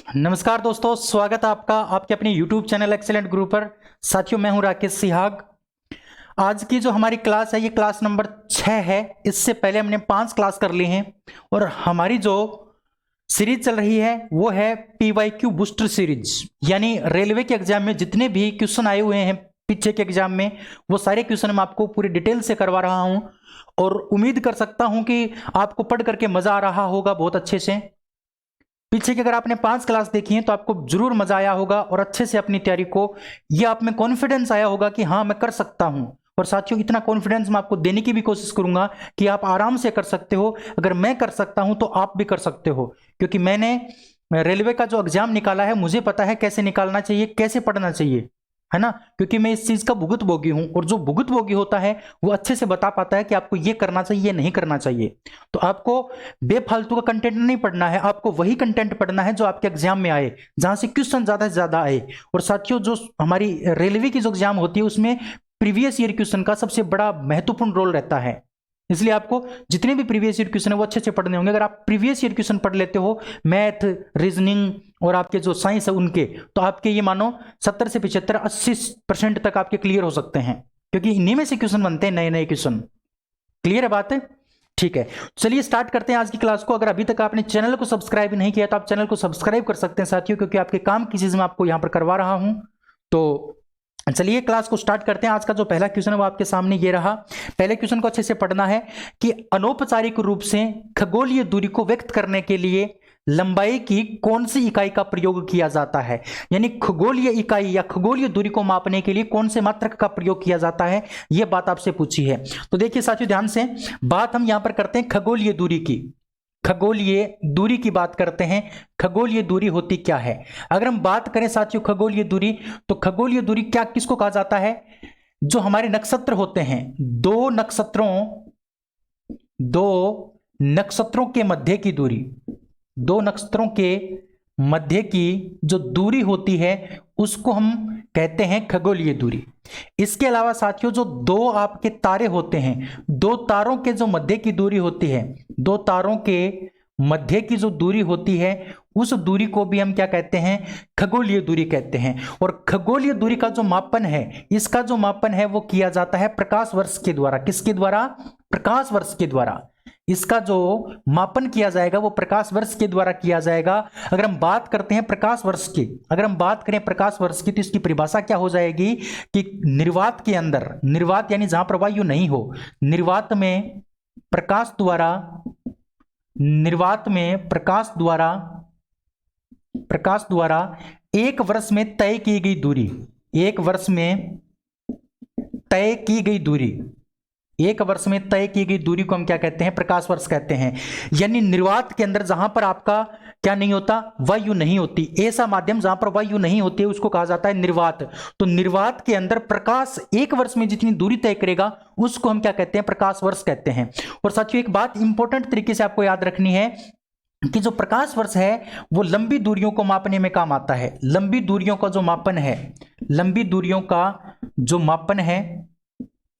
नमस्कार दोस्तों, स्वागत है आपका आपके अपने YouTube चैनल एक्सेलेंट गुरु पर। साथियों, मैं हूं राकेश सिहाग। आज की जो हमारी क्लास है ये क्लास नंबर 6 है। इससे पहले हमने 5 क्लास कर ली हैं और हमारी जो सीरीज चल रही है वो है PYQ बूस्टर सीरीज, यानी रेलवे के एग्जाम में जितने भी क्वेश्चन आए हुए हैं पीछे के एग्जाम में वो सारे क्वेश्चन मैं आपको पूरी डिटेल से करवा रहा हूं और उम्मीद कर सकता हूं कि आपको पढ़ करके मजा आ रहा होगा बहुत अच्छे से। पीछे की अगर आपने 5 क्लास देखी है तो आपको जरूर मजा आया होगा और अच्छे से अपनी तैयारी को ये आप में कॉन्फिडेंस आया होगा कि हाँ मैं कर सकता हूं। और साथियों, इतना कॉन्फिडेंस मैं आपको देने की भी कोशिश करूंगा कि आप आराम से कर सकते हो। अगर मैं कर सकता हूं तो आप भी कर सकते हो, क्योंकि मैंने रेलवे का जो एग्जाम निकाला है मुझे पता है कैसे निकालना चाहिए, कैसे पढ़ना चाहिए, है ना। क्योंकि मैं इस चीज का भुगत भोगी हूं और जो भुगत भोगी होता है वो अच्छे से बता पाता है कि आपको ये करना चाहिए, नहीं करना चाहिए। तो आपको बेफालतू का कंटेंट नहीं पढ़ना है, आपको वही कंटेंट पढ़ना है जो आपके एग्जाम में आए, जहां से क्वेश्चन ज्यादा से ज्यादा आए। और साथियों, जो हमारी रेलवे की जो एग्जाम होती है उसमें प्रीवियस ईयर क्वेश्चन का सबसे बड़ा महत्वपूर्ण रोल रहता है। इसलिए आपको जितने भी प्रीवियस ईयर क्वेश्चन है वो अच्छे से पढ़ने होंगे। अगर आप प्रीवियस ईयर क्वेश्चन पढ़ लेते हो, मैथ, रीजनिंग और आपके जो साइंस है उनके, तो आपके ये मानो 70 से 75 80% तक आपके क्लियर हो सकते हैं, क्योंकि इन्हीं में से क्वेश्चन बनते हैं, नए नए क्वेश्चन। क्लियर है बात है? ठीक है, चलिए स्टार्ट करते हैं आज की क्लास को। अगर अभी तक आपने चैनल को सब्सक्राइब नहीं किया तो आप चैनल को सब्सक्राइब कर सकते हैं साथियों, क्योंकि आपके काम की चीज मैं आपको यहां पर करवा रहा हूं। तो चलिए क्लास को स्टार्ट करते हैं। आज का जो पहला क्वेश्चन है वो आपके सामने ये रहा। पहले क्वेश्चन को अच्छे से पढ़ना है कि अनौपचारिक रूप से खगोलीय दूरी को व्यक्त करने के लिए लंबाई की कौन सी इकाई का प्रयोग किया जाता है। यानी खगोलीय इकाई या खगोलीय दूरी को मापने के लिए कौन से मात्रक का प्रयोग किया जाता है, यह बात आपसे पूछी है। तो देखिए साथियों, ध्यान से बात हम यहां पर करते हैं खगोलीय दूरी की। खगोलीय दूरी की बात करते हैं। खगोलीय दूरी होती क्या है? अगर हम बात करें साथियों खगोलीय दूरी, तो खगोलीय दूरी क्या किसको कहा जाता है? जो हमारे नक्षत्र होते हैं, दो नक्षत्रों के मध्य की दूरी, दो नक्षत्रों के मध्य की जो दूरी होती है उसको हम कहते हैं खगोलीय दूरी। इसके अलावा साथियों, जो दो आपके तारे होते हैं, दो तारों के जो मध्य की दूरी होती है, दो तारों के मध्य की जो दूरी होती है उस दूरी को भी हम क्या कहते हैं? खगोलीय दूरी कहते हैं। और खगोलीय दूरी का जो मापन है, इसका जो मापन है वो किया जाता है प्रकाश वर्ष के द्वारा। किसके द्वारा? प्रकाश वर्ष के द्वारा। इसका जो मापन किया जाएगा वो प्रकाश वर्ष के द्वारा किया जाएगा। अगर हम बात करते हैं प्रकाश वर्ष की, अगर हम बात करें प्रकाश वर्ष की, तो इसकी परिभाषा क्या हो जाएगी कि निर्वात के अंदर, निर्वात यानी जहां पर वायु नहीं हो, निर्वात में प्रकाश द्वारा, निर्वात में प्रकाश द्वारा एक वर्ष में तय की गई दूरी, एक वर्ष में तय की गई दूरी, एक वर्ष में तय की गई दूरी को हम क्या कहते हैं? प्रकाश वर्ष कहते हैं। यानी निर्वात के अंदर जहां पर आपका क्या नहीं होता? वायु नहीं होती, ऐसा माध्यम जहां पर वायु नहीं होती है उसको कहा जाता है निर्वात। तो निर्वात के अंदर प्रकाश एक वर्ष में जितनी दूरी तय करेगा उसको हम क्या कहते हैं? प्रकाश वर्ष कहते हैं। और साथियों, एक बात इंपॉर्टेंट तरीके से आपको याद रखनी है कि जो प्रकाश वर्ष है वो लंबी दूरियों को मापने में काम आता है। लंबी दूरियों का जो मापन है, लंबी दूरियों का जो मापन है,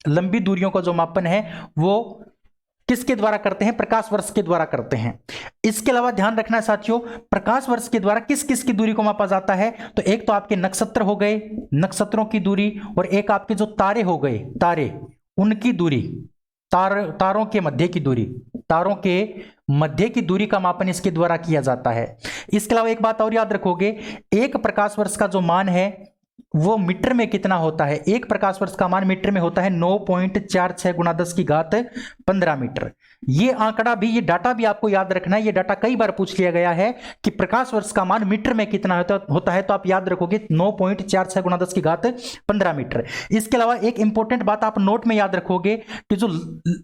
लंबी दूरियों का जो मापन है वो किसके द्वारा करते हैं? प्रकाश वर्ष के द्वारा करते हैं। इसके अलावा ध्यान रखना है साथियों, प्रकाश वर्ष के द्वारा किस किस की दूरी को मापा जाता है? तो एक तो आपके नक्षत्र हो गए, नक्षत्रों की दूरी, और एक आपके जो तारे हो गए, तारे, उनकी दूरी, तारों के मध्य की दूरी, तारों के मध्य की दूरी का मापन इसके द्वारा किया जाता है। इसके अलावा एक बात और याद रखोगे, एक प्रकाश वर्ष का जो मान है वो मीटर में कितना होता है? एक प्रकाश वर्ष का मान मीटर में होता है 9.46 गुणा 10 की घात 15 मीटर। ये आंकड़ा भी, ये डाटा भी आपको याद रखना है। ये डाटा कई बार पूछ लिया गया है कि प्रकाश वर्ष का मान मीटर में कितना होता है, तो आप याद रखोगे 9.46 गुणा 10 की घात 15 मीटर। इसके अलावा एक इंपॉर्टेंट बात आप नोट में याद रखोगे कि जो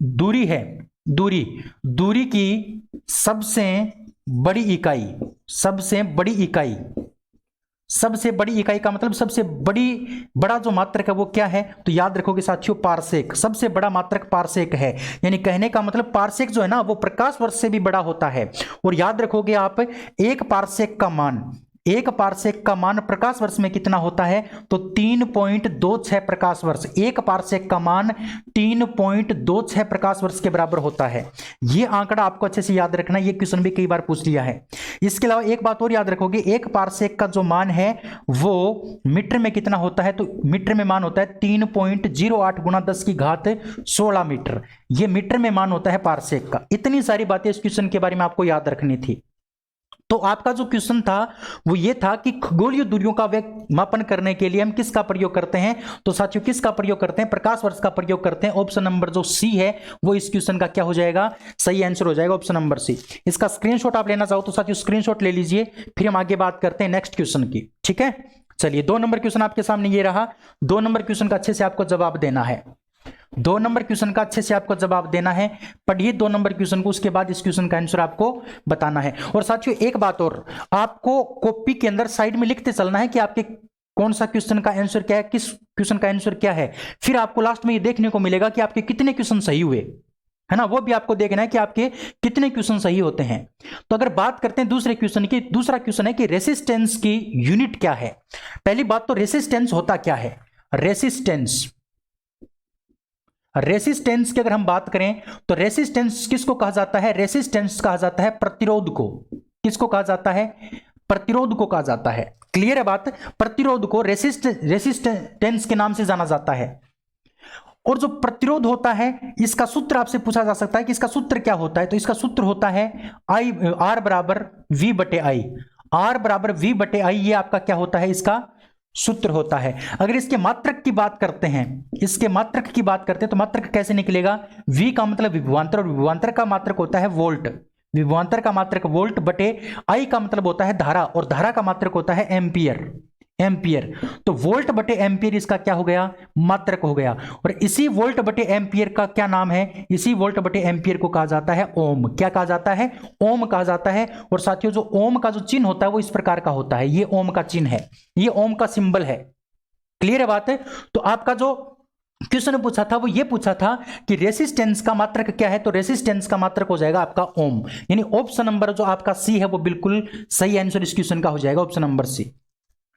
दूरी है, दूरी की सबसे बड़ी इकाई, सबसे बड़ी इकाई का मतलब सबसे बड़ा जो मात्रक है वो क्या है? तो याद रखोगे साथियों, पारसेक। सबसे बड़ा मात्रक पारसेक है। यानी कहने का मतलब पारसेक जो है ना वो प्रकाश वर्ष से भी बड़ा होता है। और याद रखोगे आप, एक पारसेक का मान, एक पारसेक का मान प्रकाश वर्ष में कितना होता है, तो 3.26 प्रकाश वर्ष। एक पारसेक का मान 3.26 प्रकाश वर्ष के बराबर होता है। यह आंकड़ा आपको अच्छे से याद रखना, यह क्वेश्चन भी कई बार पूछ लिया है। इसके अलावा एक बात और याद रखोगे, एक पारसेक का जो मान है वो मीटर में कितना होता है, तो मीटर में मान होता है 3.08 गुणा 10 की घात 16 मीटर। यह मीटर में मान होता है पारसेक का। इतनी सारी बातें इस क्वेश्चन के बारे में आपको याद रखनी थी। तो आपका जो क्वेश्चन था वो ये था कि खगोलीय दूरियों का वेग मापन करने के लिए हम किसका प्रयोग करते हैं, तो साथियों किसका प्रयोग करते हैं, प्रकाश वर्ष का प्रयोग करते हैं। ऑप्शन नंबर जो सी है वो इस क्वेश्चन का क्या हो जाएगा, सही आंसर हो जाएगा ऑप्शन नंबर सी। इसका स्क्रीनशॉट आप लेना चाहो तो साथियों स्क्रीनशॉट ले लीजिए, फिर हम आगे बात करते हैं नेक्स्ट क्वेश्चन की। ठीक है, चलिए 2 नंबर क्वेश्चन आपके सामने ये रहा। 2 नंबर क्वेश्चन का अच्छे से आपको जवाब देना है। 2 नंबर क्वेश्चन का अच्छे से आपको जवाब देना है। पढ़िए 2 नंबर क्वेश्चन को, उसके बाद इस क्वेश्चन का आंसर आपको बताना है। और साथियों एक बात और, आपको कॉपी के अंदर साइड में लिखते चलना है कि आपके कौन सा क्वेश्चन का आंसर क्या है, किस क्वेश्चन का आंसर क्या है। फिर आपको लास्ट में ये देखने को मिलेगा कि आपके कितने क्वेश्चन सही हुए, है ना, वो भी आपको देखना है कि आपके कितने क्वेश्चन सही होते हैं। तो अगर बात करते हैं दूसरे क्वेश्चन की, दूसरा क्वेश्चन है कि रेसिस्टेंस की यूनिट क्या है। पहली बात तो रेसिस्टेंस होता क्या है, रेसिस्टेंस की अगर हम बात करें तो रेसिस्टेंस किसको कहा जाता है, रेसिस्टेंस कहा जाता है प्रतिरोध को। किसको कहा जाता है, प्रतिरोध को कहा जाता है। क्लियर है बात, प्रतिरोध को रेसिस्टेंस के नाम से जाना जाता है। और जो प्रतिरोध होता है इसका सूत्र आपसे पूछा जा सकता है कि इसका सूत्र क्या होता है, तो इसका सूत्र होता है आर बराबर वी बटे आई। आर बराबर वी बटे आई, ये आपका क्या होता है, इसका सूत्र होता है। अगर इसके मात्रक की बात करते हैं, इसके मात्रक की बात करते हैं तो मात्रक कैसे निकलेगा, V का मतलब विभवांतर, और विभवांतर का मात्रक होता है वोल्ट। विभवांतर का मात्रक वोल्ट बटे I का मतलब होता है धारा, और धारा का मात्रक होता है एम्पियर। तो वोल्ट बटे एम्पियर इसका क्या हो गया, मात्रक हो गया। और इसी वोल्ट बटे एम्पियर का क्या नाम है, इसी वोल्ट बटे एम्पियर को कहा जाता है ओम। क्या कहा जाता है, ओम कहा जाता है। और साथियों जो ओम का जो चिन्ह होता है वो इस प्रकार का होता है, ये ओम का चिन्ह है, ये ओम का सिंबल है। क्लियर है बात है। तो आपका जो क्वेश्चन पूछा था वो ये पूछा था कि रेसिस्टेंस का मात्रक क्या है, तो रेसिस्टेंस का मात्रक हो जाएगा आपका ओम। यानी ऑप्शन नंबर जो आपका सी है वो बिल्कुल सही आंसर इस क्वेश्चन का हो जाएगा, ऑप्शन नंबर सी।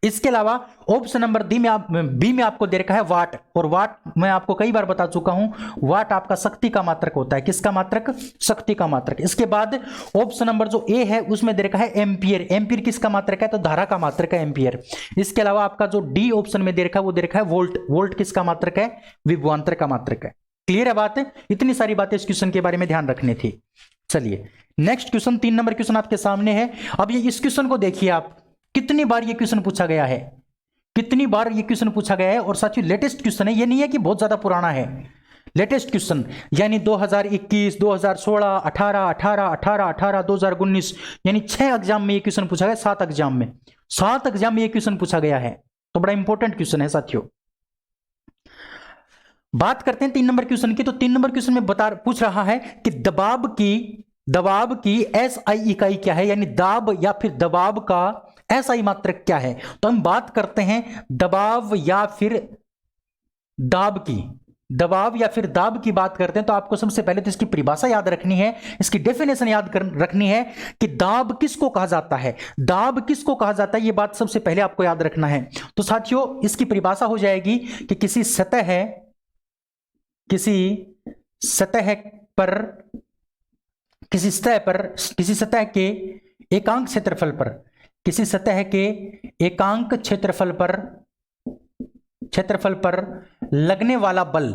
इसके अलावा ऑप्शन नंबर बी में आपको दे रखा है वाट, और वाट मैं आपको कई बार बता चुका हूं, वाट आपका शक्ति का मात्रक होता है। किसका मात्रक, शक्ति का मात्रक। इसके बाद ऑप्शन नंबर जो ए है उसमें दे रखा है एम्पियर। एम्पियर किसका मात्रक है, तो धारा का मात्रक है एम्पियर। इसके अलावा आपका जो डी ऑप्शन में दे रखा है वो दे रखा है वोल्ट। वोल्ट किसका मात्रक है, विभवांतर का मात्रक है। क्लियर है बात है। इतनी सारी बातें इस क्वेश्चन के बारे में ध्यान रखनी थी। चलिए नेक्स्ट क्वेश्चन, 3 नंबर क्वेश्चन आपके सामने है। अब ये इस क्वेश्चन को देखिए आप, कितनी बार ये क्वेश्चन पूछा गया है, कितनी बार ये क्वेश्चन पूछा गया है। और साथियों लेटेस्ट क्वेश्चन है, ये नहीं है कि बहुत ज्यादा पुराना है। लेटेस्ट क्वेश्चन यानी 2021, 2016, 18, 18, 18, 18, 2019, यानी 6 एग्जाम में ये क्वेश्चन पूछा गया, 7 एग्जाम में, 7 एग्जाम में ये क्वेश्चन पूछा गया है। तो बड़ा इंपॉर्टेंट क्वेश्चन है साथियों। बात करते हैं 3 नंबर क्वेश्चन की। तो 3 नंबर क्वेश्चन में पूछ रहा है कि दबाव की एसआई इकाई क्या है, यानी दाब या फिर दबाव का एसआई मात्रक क्या है। तो हम बात करते हैं दबाव या फिर दाब की, दबाव या फिर दाब की बात करते हैं तो आपको सबसे पहले तो इसकी परिभाषा याद रखनी है, इसकी डेफिनेशन याद रखनी है कि दाब किसको कहा जाता है, दाब किसको कहा जाता है, ये बात सबसे पहले आपको याद रखना है। तो साथियों इसकी परिभाषा हो जाएगी कि किसी सतह के एकांक क्षेत्रफल पर लगने वाला बल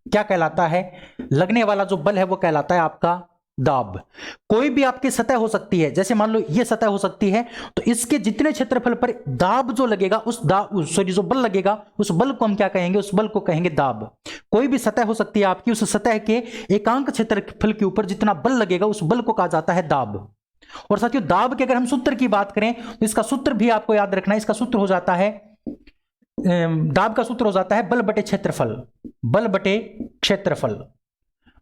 क्या कहलाता है, लगने वाला जो बल है वो कहलाता है आपका दाब। कोई भी आपकी सतह हो सकती है, जैसे मान लो ये सतह हो सकती है, तो इसके जितने क्षेत्रफल पर दाब जो लगेगा जो बल लगेगा उस बल को हम क्या कहेंगे, उस बल को कहेंगे दाब। कोई भी सतह हो सकती है आपकी, उस सतह के एकांक क्षेत्रफल के ऊपर जितना बल लगेगा उस बल को कहा जाता है दाब। और साथियों दाब के अगर हम सूत्र की बात करें तो इसका सूत्र भी आपको याद रखना है। इसका सूत्र हो जाता है, दाब का सूत्र हो जाता है बल बटे क्षेत्रफल।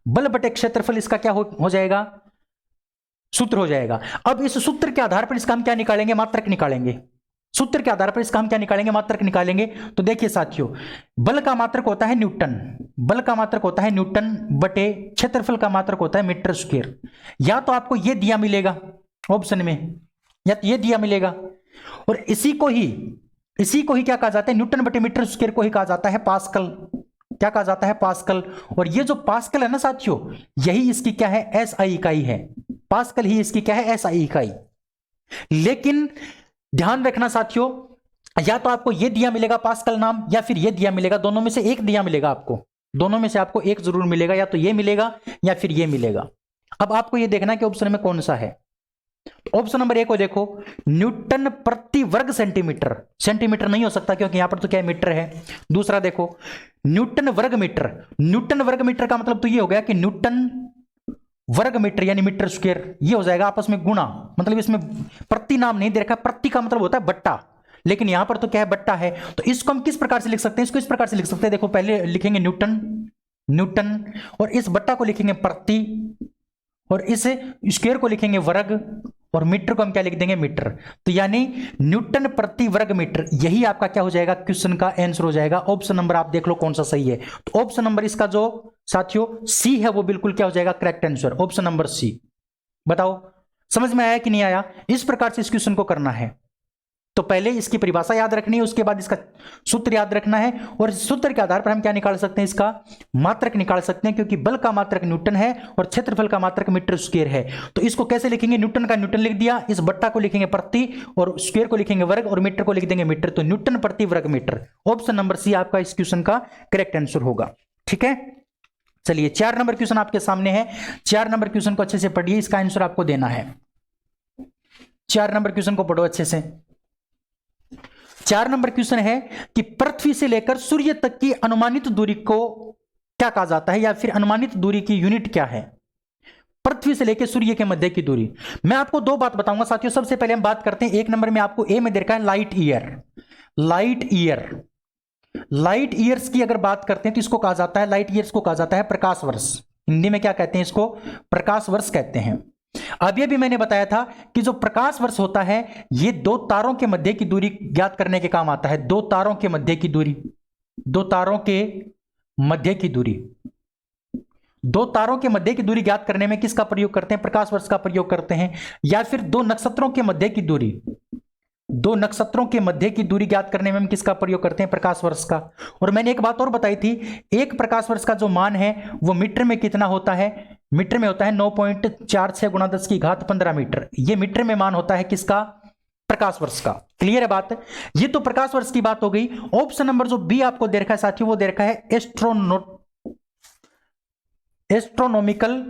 बल बटे क्षेत्रफल इसका क्या हो जाएगा, सूत्र हो जाएगा। अब इस सूत्र के आधार पर इसका हम क्या निकालेंगे, मात्रक निकालेंगे। सूत्र के आधार पर इसका हम क्या निकालेंगे, मात्रक निकालेंगे। तो देखिए साथियों बल का मात्रक होता है न्यूटन, बल का मात्रक होता है न्यूटन बटे क्षेत्रफल का मात्रक होता है मीटर स्क्वायर। या तो आपको यह दिया मिलेगा ऑप्शन में, या तो ये दिया मिलेगा। और इसी को ही क्या कहा जाता है, न्यूटन बटे मीटर स्क्वायर को ही कहा जाता है पास्कल। क्या कहा जाता है, पास्कल। और ये जो पास्कल है ना साथियों, यही इसकी क्या है, एसआई इकाई है। पास्कल ही इसकी क्या है, एसआई इकाई। लेकिन ध्यान रखना साथियों, या तो आपको ये दिया मिलेगा पास्कल नाम, या फिर ये दिया मिलेगा, दोनों में से एक दिया मिलेगा आपको, दोनों में से आपको एक जरूर मिलेगा, या तो ये मिलेगा या फिर ये मिलेगा। अब आपको ये देखना है कि ऑप्शन में कौन सा है। तो ऑप्शन नंबर ए को देखो, न्यूटन प्रति वर्ग सेंटीमीटर। सेंटीमीटर नहीं हो सकता क्योंकि यहां पर तो क्या है, मीटर है। दूसरा देखो, न्यूटन वर्ग मीटर। न्यूटन वर्ग मीटर का मतलब तो ये हो गया कि न्यूटन वर्ग मीटर यानी मीटर स्क्वायर, ये हो जाएगा आपस में गुणा, मतलब इसमें प्रति नाम नहीं दे रखा। प्रति का मतलब होता है बट्टा, लेकिन यहां पर तो क्या है, बट्टा है। तो इसको हम किस प्रकार से लिख सकते हैं, इसको इस प्रकार से लिख सकते हैं, देखो पहले लिखेंगे न्यूटन, न्यूटन, और इस बट्टा को लिखेंगे प्रति, और इस स्क्वायर को लिखेंगे वर्ग, और मीटर को हम क्या लिख देंगे, मीटर। तो यानी न्यूटन प्रति वर्ग मीटर, यही आपका क्या हो जाएगा, क्वेश्चन का आंसर हो जाएगा। ऑप्शन नंबर आप देख लो कौन सा सही है। तो ऑप्शन नंबर इसका जो साथियों सी है, वो बिल्कुल क्या हो जाएगा, correct answer, option number C. बताओ समझ में आया कि नहीं आया। इस प्रकार से इस क्वेश्चन को करना है। तो पहले इसकी परिभाषा याद रखनी है, उसके बाद इसका सूत्र याद रखना है, और इस सूत्र के आधार पर हम क्या निकाल सकते हैं, इसका मात्रक निकाल सकते हैं, क्योंकि बल का मात्रक न्यूटन है और क्षेत्रफल का मात्रक मीटर स्क्वायर है। तो इसको कैसे लिखेंगे, न्यूटन का न्यूटन लिख दिया, इस बट्टा को लिखेंगे प्रति, और स्क्वायर को लिखेंगे वर्ग, और मीटर को लिख देंगे मीटर। तो न्यूटन प्रति वर्ग मीटर, ऑप्शन नंबर सी आपका इस क्वेश्चन का करेक्ट आंसर होगा। ठीक है, चलिए 4 नंबर क्वेश्चन आपके सामने है। 4 नंबर क्वेश्चन को अच्छे से पढ़िए, इसका आंसर आपको देना है। 4 नंबर क्वेश्चन को पढ़ो अच्छे से। 4 नंबर क्वेश्चन है कि पृथ्वी से लेकर सूर्य तक की अनुमानित दूरी को क्या कहा जाता है, या फिर अनुमानित दूरी की यूनिट क्या है। पृथ्वी से लेकर सूर्य के मध्य की दूरी। मैं आपको दो बात बताऊंगा साथियों। सबसे पहले हम बात करते हैं, 1 नंबर में आपको ए में दे रखा है light year. Light year, light years की अगर बात करते हैं तो इसको कहा जाता है, लाइट ईयर्स को कहा जाता है प्रकाश वर्ष। हिंदी में क्या कहते हैं, इसको प्रकाश वर्ष कहते हैं। अब ये भी मैंने बताया था कि जो प्रकाश वर्ष होता है, ये 2 तारों के मध्य की दूरी ज्ञात करने के काम आता है। 2 तारों के मध्य की दूरी, 2 तारों के मध्य की दूरी, 2 तारों के मध्य की दूरी ज्ञात करने में किसका प्रयोग करते हैं, प्रकाश वर्ष का प्रयोग करते हैं। या फिर 2 नक्षत्रों के मध्य की दूरी, 2 नक्षत्रों के मध्य की दूरी ज्ञात करने में हम किसका प्रयोग करते हैं, प्रकाश वर्ष का। और मैंने एक बात और बताई थी, एक प्रकाश वर्ष का जो मान है वो मीटर में कितना होता है, मीटर में होता है 9.46 गुणा 10 की घात 15 मीटर। ये मीटर में मान होता है किसका, प्रकाश वर्ष का। क्लियर है बात। ये तो प्रकाश वर्ष की बात हो गई। ऑप्शन नंबर जो बी आपको दे रखा है साथियों, वो दे रखा है एस्ट्रोनॉमिकल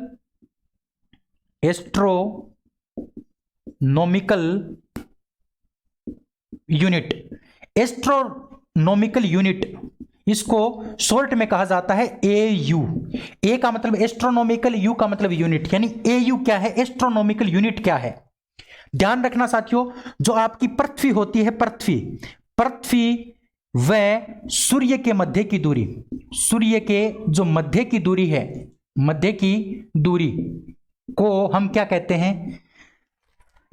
यूनिट। एस्ट्रोनॉमिकल यूनिट, इसको शॉर्ट में कहा जाता है एयू। ए का मतलब एस्ट्रोनॉमिकल, यू का मतलब यूनिट, यानी एयू क्या है, एस्ट्रोनॉमिकल यूनिट क्या है। ध्यान रखना साथियों, जो आपकी पृथ्वी होती है, पृथ्वी व सूर्य के मध्य की दूरी, सूर्य के जो मध्य की दूरी है, मध्य की दूरी को हम क्या कहते हैं,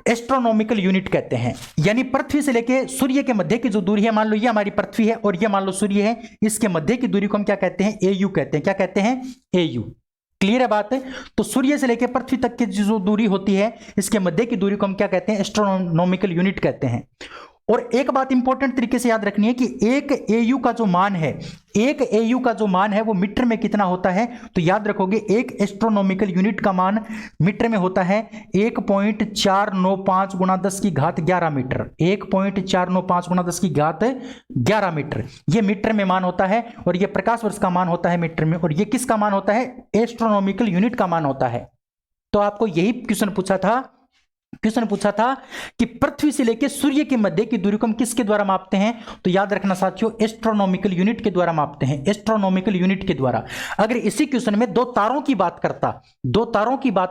एस्ट्रोनॉमिकल यूनिट कहते हैं। यानी पृथ्वी से लेके सूर्य के मध्य की जो दूरी है, मान लो ये हमारी पृथ्वी है और ये मान लो सूर्य है, इसके मध्य की दूरी को हम क्या कहते हैं, एयू कहते हैं। क्या कहते हैं, एयू। क्लियर है बात है। तो सूर्य से लेकर पृथ्वी तक की जो दूरी होती है, इसके मध्य की दूरी को हम क्या कहते हैं, एस्ट्रोनॉमिकल यूनिट कहते हैं। और एक बात इंपॉर्टेंट तरीके से याद रखनी है कि एक एयू का जो मान है, एक एयू का जो मान है वो मीटर में कितना होता है। तो याद रखोगे, एक एस्ट्रोनॉमिकल यूनिट का मान मीटर में होता है 1.495 गुणा 10 की घात 11 मीटर। 1.495 गुणा 10 की घात 11 मीटर, ये मीटर में मान होता है। और ये प्रकाश वर्ष का मान होता है मीटर में, और ये किसका मान होता है, एस्ट्रोनॉमिकल यूनिट का मान होता है। तो आपको यही क्वेश्चन पूछा था कि पृथ्वी से लेकर सूर्य के मध्य की दूरी को हम किसके द्वारा मापते हैं। तो याद रखना साथियों, एस्ट्रोनॉमिकल यूनिट के द्वारा मापते हैं, एस्ट्रोनॉमिकल यूनिट के द्वारा। अगर इसी क्वेश्चन में 2 तारों की बात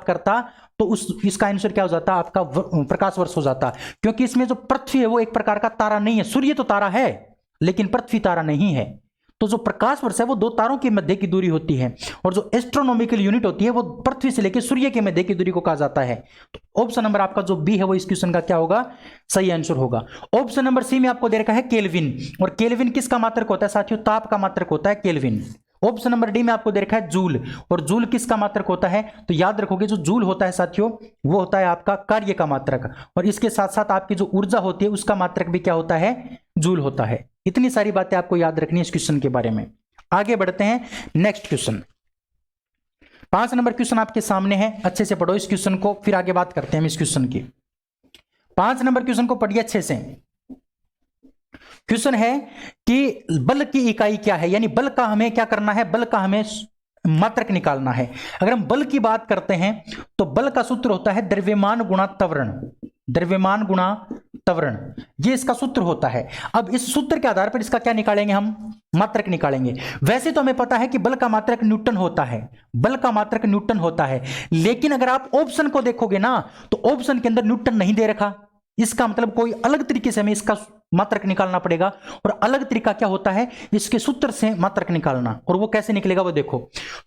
करता तो इसका आंसर क्या हो जाता, आपका प्रकाश वर्ष हो जाता। क्योंकि इसमें जो पृथ्वी है वो एक प्रकार का तारा नहीं है। सूर्य तो तारा है लेकिन पृथ्वी तारा नहीं है। तो जो प्रकाश वर्ष है वो 2 तारों के मध्य की दूरी होती है, और जो एस्ट्रोनॉमिकल यूनिट होती है वो पृथ्वी से लेकर सूर्य के मध्य की दूरी को कहा जाता है। तो ऑप्शन नंबर आपका जो बी है वो इस क्वेश्चन का क्या होगा, सही आंसर होगा। ऑप्शन नंबर सी में आपको दे रखा है केल्विन। और केल्विन किसका मात्रक होता है साथियों, ताप का मात्रक होता है केल्विन। ऑप्शन नंबर डी में आपको दे रखा है जूल, और जूल किसका मात्रक होता है? तो याद रखोगे जो जूल होता है साथियों वो होता है आपका कार्य का मात्रक, और इसके साथ साथ आपकी जो ऊर्जा होती है उसका मात्रक भी क्या होता है? जूल होता है। इतनी सारी बातें आपको याद रखनी है इस क्वेश्चन के बारे में। आगे बढ़ते हैं नेक्स्ट क्वेश्चन। 5 नंबर क्वेश्चन आपके सामने है, अच्छे से पढ़ो इस क्वेश्चन को, फिर आगे बात करते हैं हम इस क्वेश्चन की। 5 नंबर क्वेश्चन को पढ़िए अच्छे से। क्वेश्चन है कि बल की इकाई क्या है, यानी बल का हमें क्या करना है? बल का हमें मात्रक निकालना है। अगर हम बल की बात करते हैं तो बल का सूत्र होता है द्रव्यमान गुणा त्वरण, द्रव्यमान गुणा त्वरण, ये इसका सूत्र होता है। अब इस सूत्र के आधार पर इसका क्या निकालेंगे? हम मात्रक निकालेंगे। वैसे तो हमें पता है कि बल का मात्रक न्यूटन होता है, बल का मात्रक न्यूटन होता है, लेकिन अगर आप ऑप्शन को देखोगे ना तो ऑप्शन के अंदर न्यूटन नहीं दे रखा। इसका मतलब कोई अलग तरीके से हमें इसका मात्रक निकालना पड़ेगा, और अलग तरीका क्या होता है? इसके सूत्र से मात्रक निकालना, और वो कैसे निकलेगा वो देखो।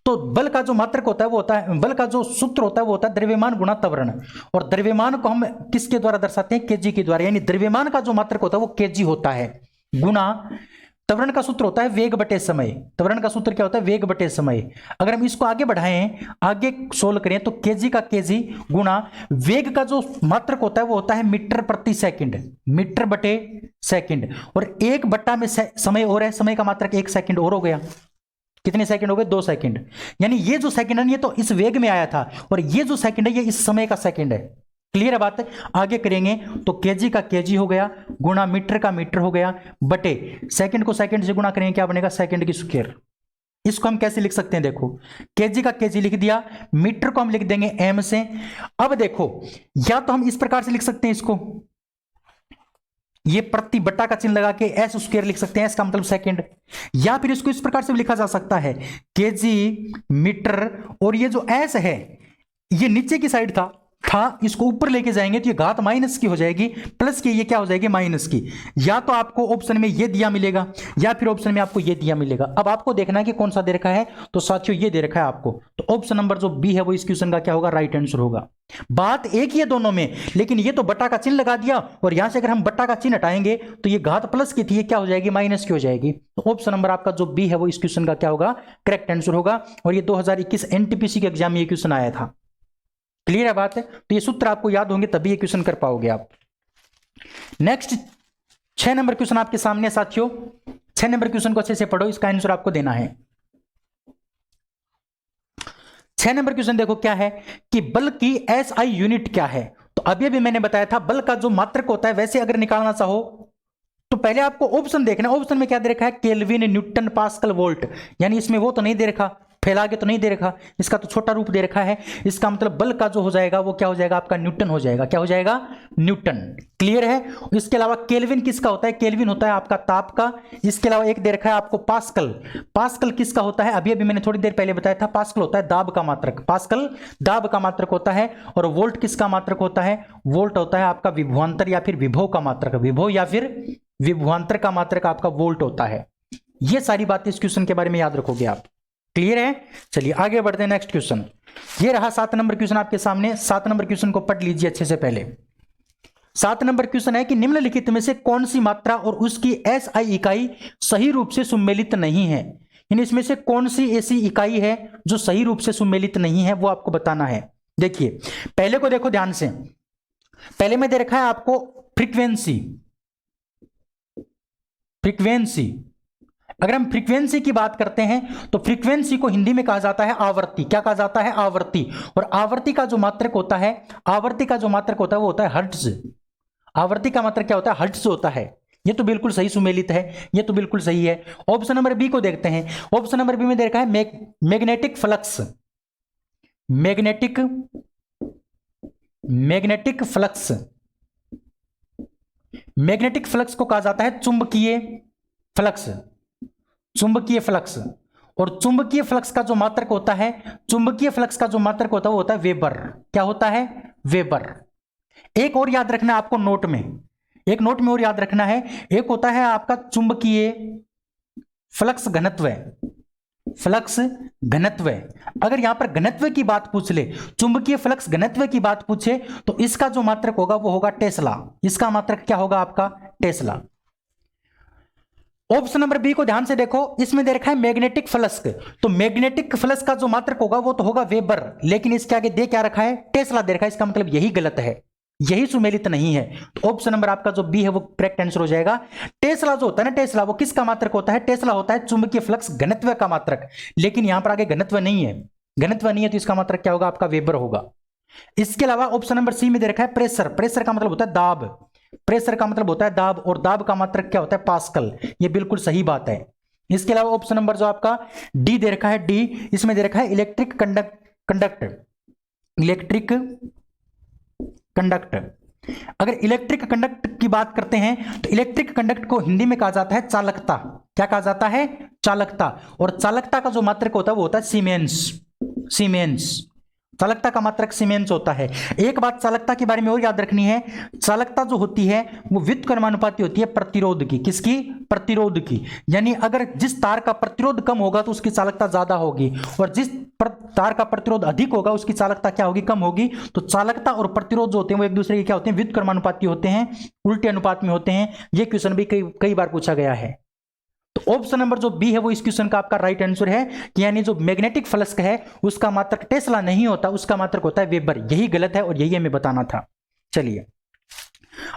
तो बल का जो मात्रक होता है वो होता है, बल का जो सूत्र होता है वो होता है द्रव्यमान गुणा त्वरण, और द्रव्यमान को हम किसके द्वारा दर्शाते हैं? केजी के द्वारा, यानी द्रव्यमान का जो मात्रक होता है वो केजी होता है, गुणा त्वरण का सूत्र होता है वेग बटे समय। त्वरण का सूत्र क्या होता है? वेग बटे समय। अगर हम इसको आगे बढ़ाएं, आगे सोल्व करें तो केजी का केजी गुणा वेग का जो मात्रक होता है वो होता है मीटर प्रति सेकंड, मीटर बटे सेकंड, और 1 में समय और है, समय का मात्रक 1 सेकंड और हो गया। कितने सेकंड हो गए? 2 सेकंड। यानी ये जो सेकंड है ये तो इस वेग में आया था, और ये जो सेकंड है ये इस समय का सेकंड है। क्लियर है बात है? आगे करेंगे तो केजी का केजी हो गया, गुणा मीटर का मीटर हो गया, बटे सेकंड को सेकंड से गुणा करेंगे, क्या बनेगा? सेकंड की स्क्वायर। इसको हम कैसे लिख सकते हैं? देखो, केजी का केजी लिख दिया, मीटर को हम लिख देंगे एम से। अब देखो, या तो हम इस प्रकार से लिख सकते हैं इसको, ये प्रति बट्टा का चिन्ह लगा के एस स्क्वायर लिख सकते हैं, एस का मतलब सेकंड, या फिर इसको इस प्रकार से भी लिखा जा सकता है केजी मीटर, और ये जो एस है ये नीचे की साइड था, इसको ऊपर लेके जाएंगे तो ये घात माइनस की हो जाएगी, प्लस की ये क्या हो जाएगी? माइनस की। या तो आपको ऑप्शन में ये दिया मिलेगा या फिर ऑप्शन में आपको ये दिया मिलेगा। अब आपको देखना है कि कौन सा दे रखा है, तो साथियों ये दे रखा है आपको, तो ऑप्शन नंबर जो बी है वो इस क्वेश्चन का क्या होगा? राइट आंसर होगा। बात एक ही है दोनों में, लेकिन ये तो बट्टा का चिन्ह लगा दिया, और यहां से अगर हम बट्टा का चिन्ह हटाएंगे तो ये घात प्लस की थी, ये क्या हो जाएगी? माइनस की हो जाएगी। तो ऑप्शन नंबर आपका जो बी है वो इस क्वेश्चन का क्या होगा? करेक्ट आंसर होगा। और ये 2021 एनटीपीसी के एग्जाम में ये क्वेश्चन आया था। क्लियर है बात है? तो ये सूत्र आपको याद होंगे तभी ये क्वेश्चन कर पाओगे आप। नेक्स्ट 6 नंबर क्वेश्चन आपके सामने साथियों। 6 नंबर क्वेश्चन को अच्छे से पढ़ो, इसका आंसर आपको देना है। 6 नंबर क्वेश्चन देखो क्या है कि बल की एसआई यूनिट क्या है। तो अभी भी मैंने बताया था बल का जो मात्रक होता है, वैसे अगर निकालना चाहो तो पहले आपको ऑप्शन देखना। ऑप्शन में क्या दे रखा है? केल्विन, न्यूटन, पास्कल, वोल्ट, यानी इसमें वो तो नहीं दे रखा, फैला के तो नहीं दे रखा, इसका तो छोटा रूप दे रखा है। इसका मतलब बल का जो हो जाएगा वो क्या हो जाएगा? आपका न्यूटन हो जाएगा। क्या हो जाएगा? न्यूटन। क्लियर है? इसके अलावा केल्विन किसका होता है? केल्विन होता है आपका ताप का। इसके अलावा एक दे रखा है आपको पास्कल। पास्कल किसका होता है? अभी अभी मैंने थोड़ी देर पहले बताया था, पास्कल होता है दाब का मात्रक, पास्कल दाब का मात्रक होता है। और वोल्ट किसका मात्रक होता है? वोल्ट होता है आपका विभवांतर या फिर विभव का मात्रक, विभव या फिर विभवांतर का मात्रक आपका वोल्ट होता है। ये सारी बातें इस क्वेश्चन के बारे में याद रखोगे आप। क्लियर है? चलिए आगे बढ़ते हैं। नेक्स्ट क्वेश्चन ये रहा 7 नंबर क्वेश्चन आपके सामने। 7 नंबर क्वेश्चन को पढ़ लीजिए अच्छे से। पहले 7 नंबर क्वेश्चन है कि निम्नलिखित में से कौन सी मात्रा और उसकी एसआई इकाई सही रूप से सुमेलित नहीं है, यानी इसमें से कौन सी ऐसी इकाई है जो सही रूप से सुमेलित नहीं है, वो आपको बताना है। देखिए पहले को देखो ध्यान से। पहले में दे रखा है आपको फ्रीक्वेंसी। फ्रीक्वेंसी, अगर हम फ्रीक्वेंसी की बात करते हैं तो फ्रीक्वेंसी को हिंदी में कहा जाता है आवृत्ति। क्या कहा जाता है? आवृत्ति। और आवृत्ति का जो मात्रक होता है, आवृत्ति का जो मात्रक होता है वो होता है हर्ट्ज। आवृत्ति का मात्रक क्या होता है? हर्ट्ज होता है। ये तो बिल्कुल सही सुमेलित है, ये तो बिल्कुल सही है। ऑप्शन नंबर बी को देखते हैं। ऑप्शन नंबर बी में दे रखा है magnetic flux. Magnetic flux, magnetic flux को कहा जाता है चुंबकीय फ्लक्स। चुंबकीय फ्लक्स, और चुंबकीय फ्लक्स का जो मात्रक होता है, चुंबकीय फ्लक्स का जो मात्रक होता है वो होता है वेबर। क्या होता है? वेबर। एक और याद रखना आपको नोट में, एक नोट में और याद रखना है, एक होता है आपका चुंबकीय फ्लक्स घनत्व। फ्लक्स घनत्व, अगर यहां पर घनत्व की बात पूछ ले, चुंबकीय फ्लक्स घनत्व की बात पूछे तो इसका जो मात्रक होगा वो होगा टेस्ला। इसका मात्रक क्या होगा आपका? टेस्ला। ऑप्शन नंबर बी को ध्यान से देखो, इसमें दे रखा है मैग्नेटिक फ्लक्स। तो मैग्नेटिक फ्लक्स का जो मात्रक होगा वो तो होगा वेबर, लेकिन इसके आगे दे क्या रखा है, टेस्ला दे रखा है। इसका मतलब यही गलत है, यही सुमेलित नहीं है। तो ऑप्शन नंबर आपका जो बी है वो करेक्ट आंसर हो जाएगा। टेस्ला जो होता है ना, टेस्ला वो किसका मात्रक होता है, टेस्ला होता है चुंबकीय फ्लक्स घनत्व का मात्रक, लेकिन यहां पर आगे घनत्व नहीं है, घनत्व नहीं है, तो इसका मात्रक क्या होगा आपका वेबर होगा। इसके अलावा ऑप्शन नंबर सी में दे रखा है प्रेशर। प्रेशर का मतलब होता है दाब, प्रेशर का मतलब होता है दाब, और दाब का मात्रक क्या होता है, पास्कल। ये बिल्कुल सही बात है। इसके अलावा ऑप्शन नंबर जो आपका डी दे रखा है, डी, इसमें दे रखा है इलेक्ट्रिक कंडक्टर, इलेक्ट्रिक कंडक्टर। अगर इलेक्ट्रिक कंडक्ट की बात करते हैं तो इलेक्ट्रिक कंडक्ट को हिंदी में कहा जाता है चालकता। क्या कहा जाता है, चालकता। और चालकता का जो मात्रक होता है वो होता है सीमेंस, सीमेंस। चालकता का मात्रक सीमेंस होता है। एक बात चालकता के बारे में और याद रखनी है, चालकता जो होती है वो व्युत्क्रमानुपाती होती है प्रतिरोध की। किसकी, प्रतिरोध की। यानी अगर जिस तार का प्रतिरोध कम होगा तो उसकी चालकता ज्यादा होगी, और जिस तार का प्रतिरोध अधिक होगा उसकी चालकता क्या होगी, कम होगी। तो चालकता और प्रतिरोध जो होते हैं वो एक दूसरे के क्या होते हैं, व्युत्क्रमानुपाती होते हैं, उल्टे अनुपात में होते हैं। यह क्वेश्चन भी कई बार पूछा गया है। तो ऑप्शन नंबर जो बी है वो इस क्वेश्चन का आपका राइट आंसर है, कि यानी जो मैग्नेटिक फ्लक्स है उसका मात्रक टेस्ला नहीं होता, उसका मात्रक होता है वेबर। यही गलत है और यही हमें बताना था। चलिए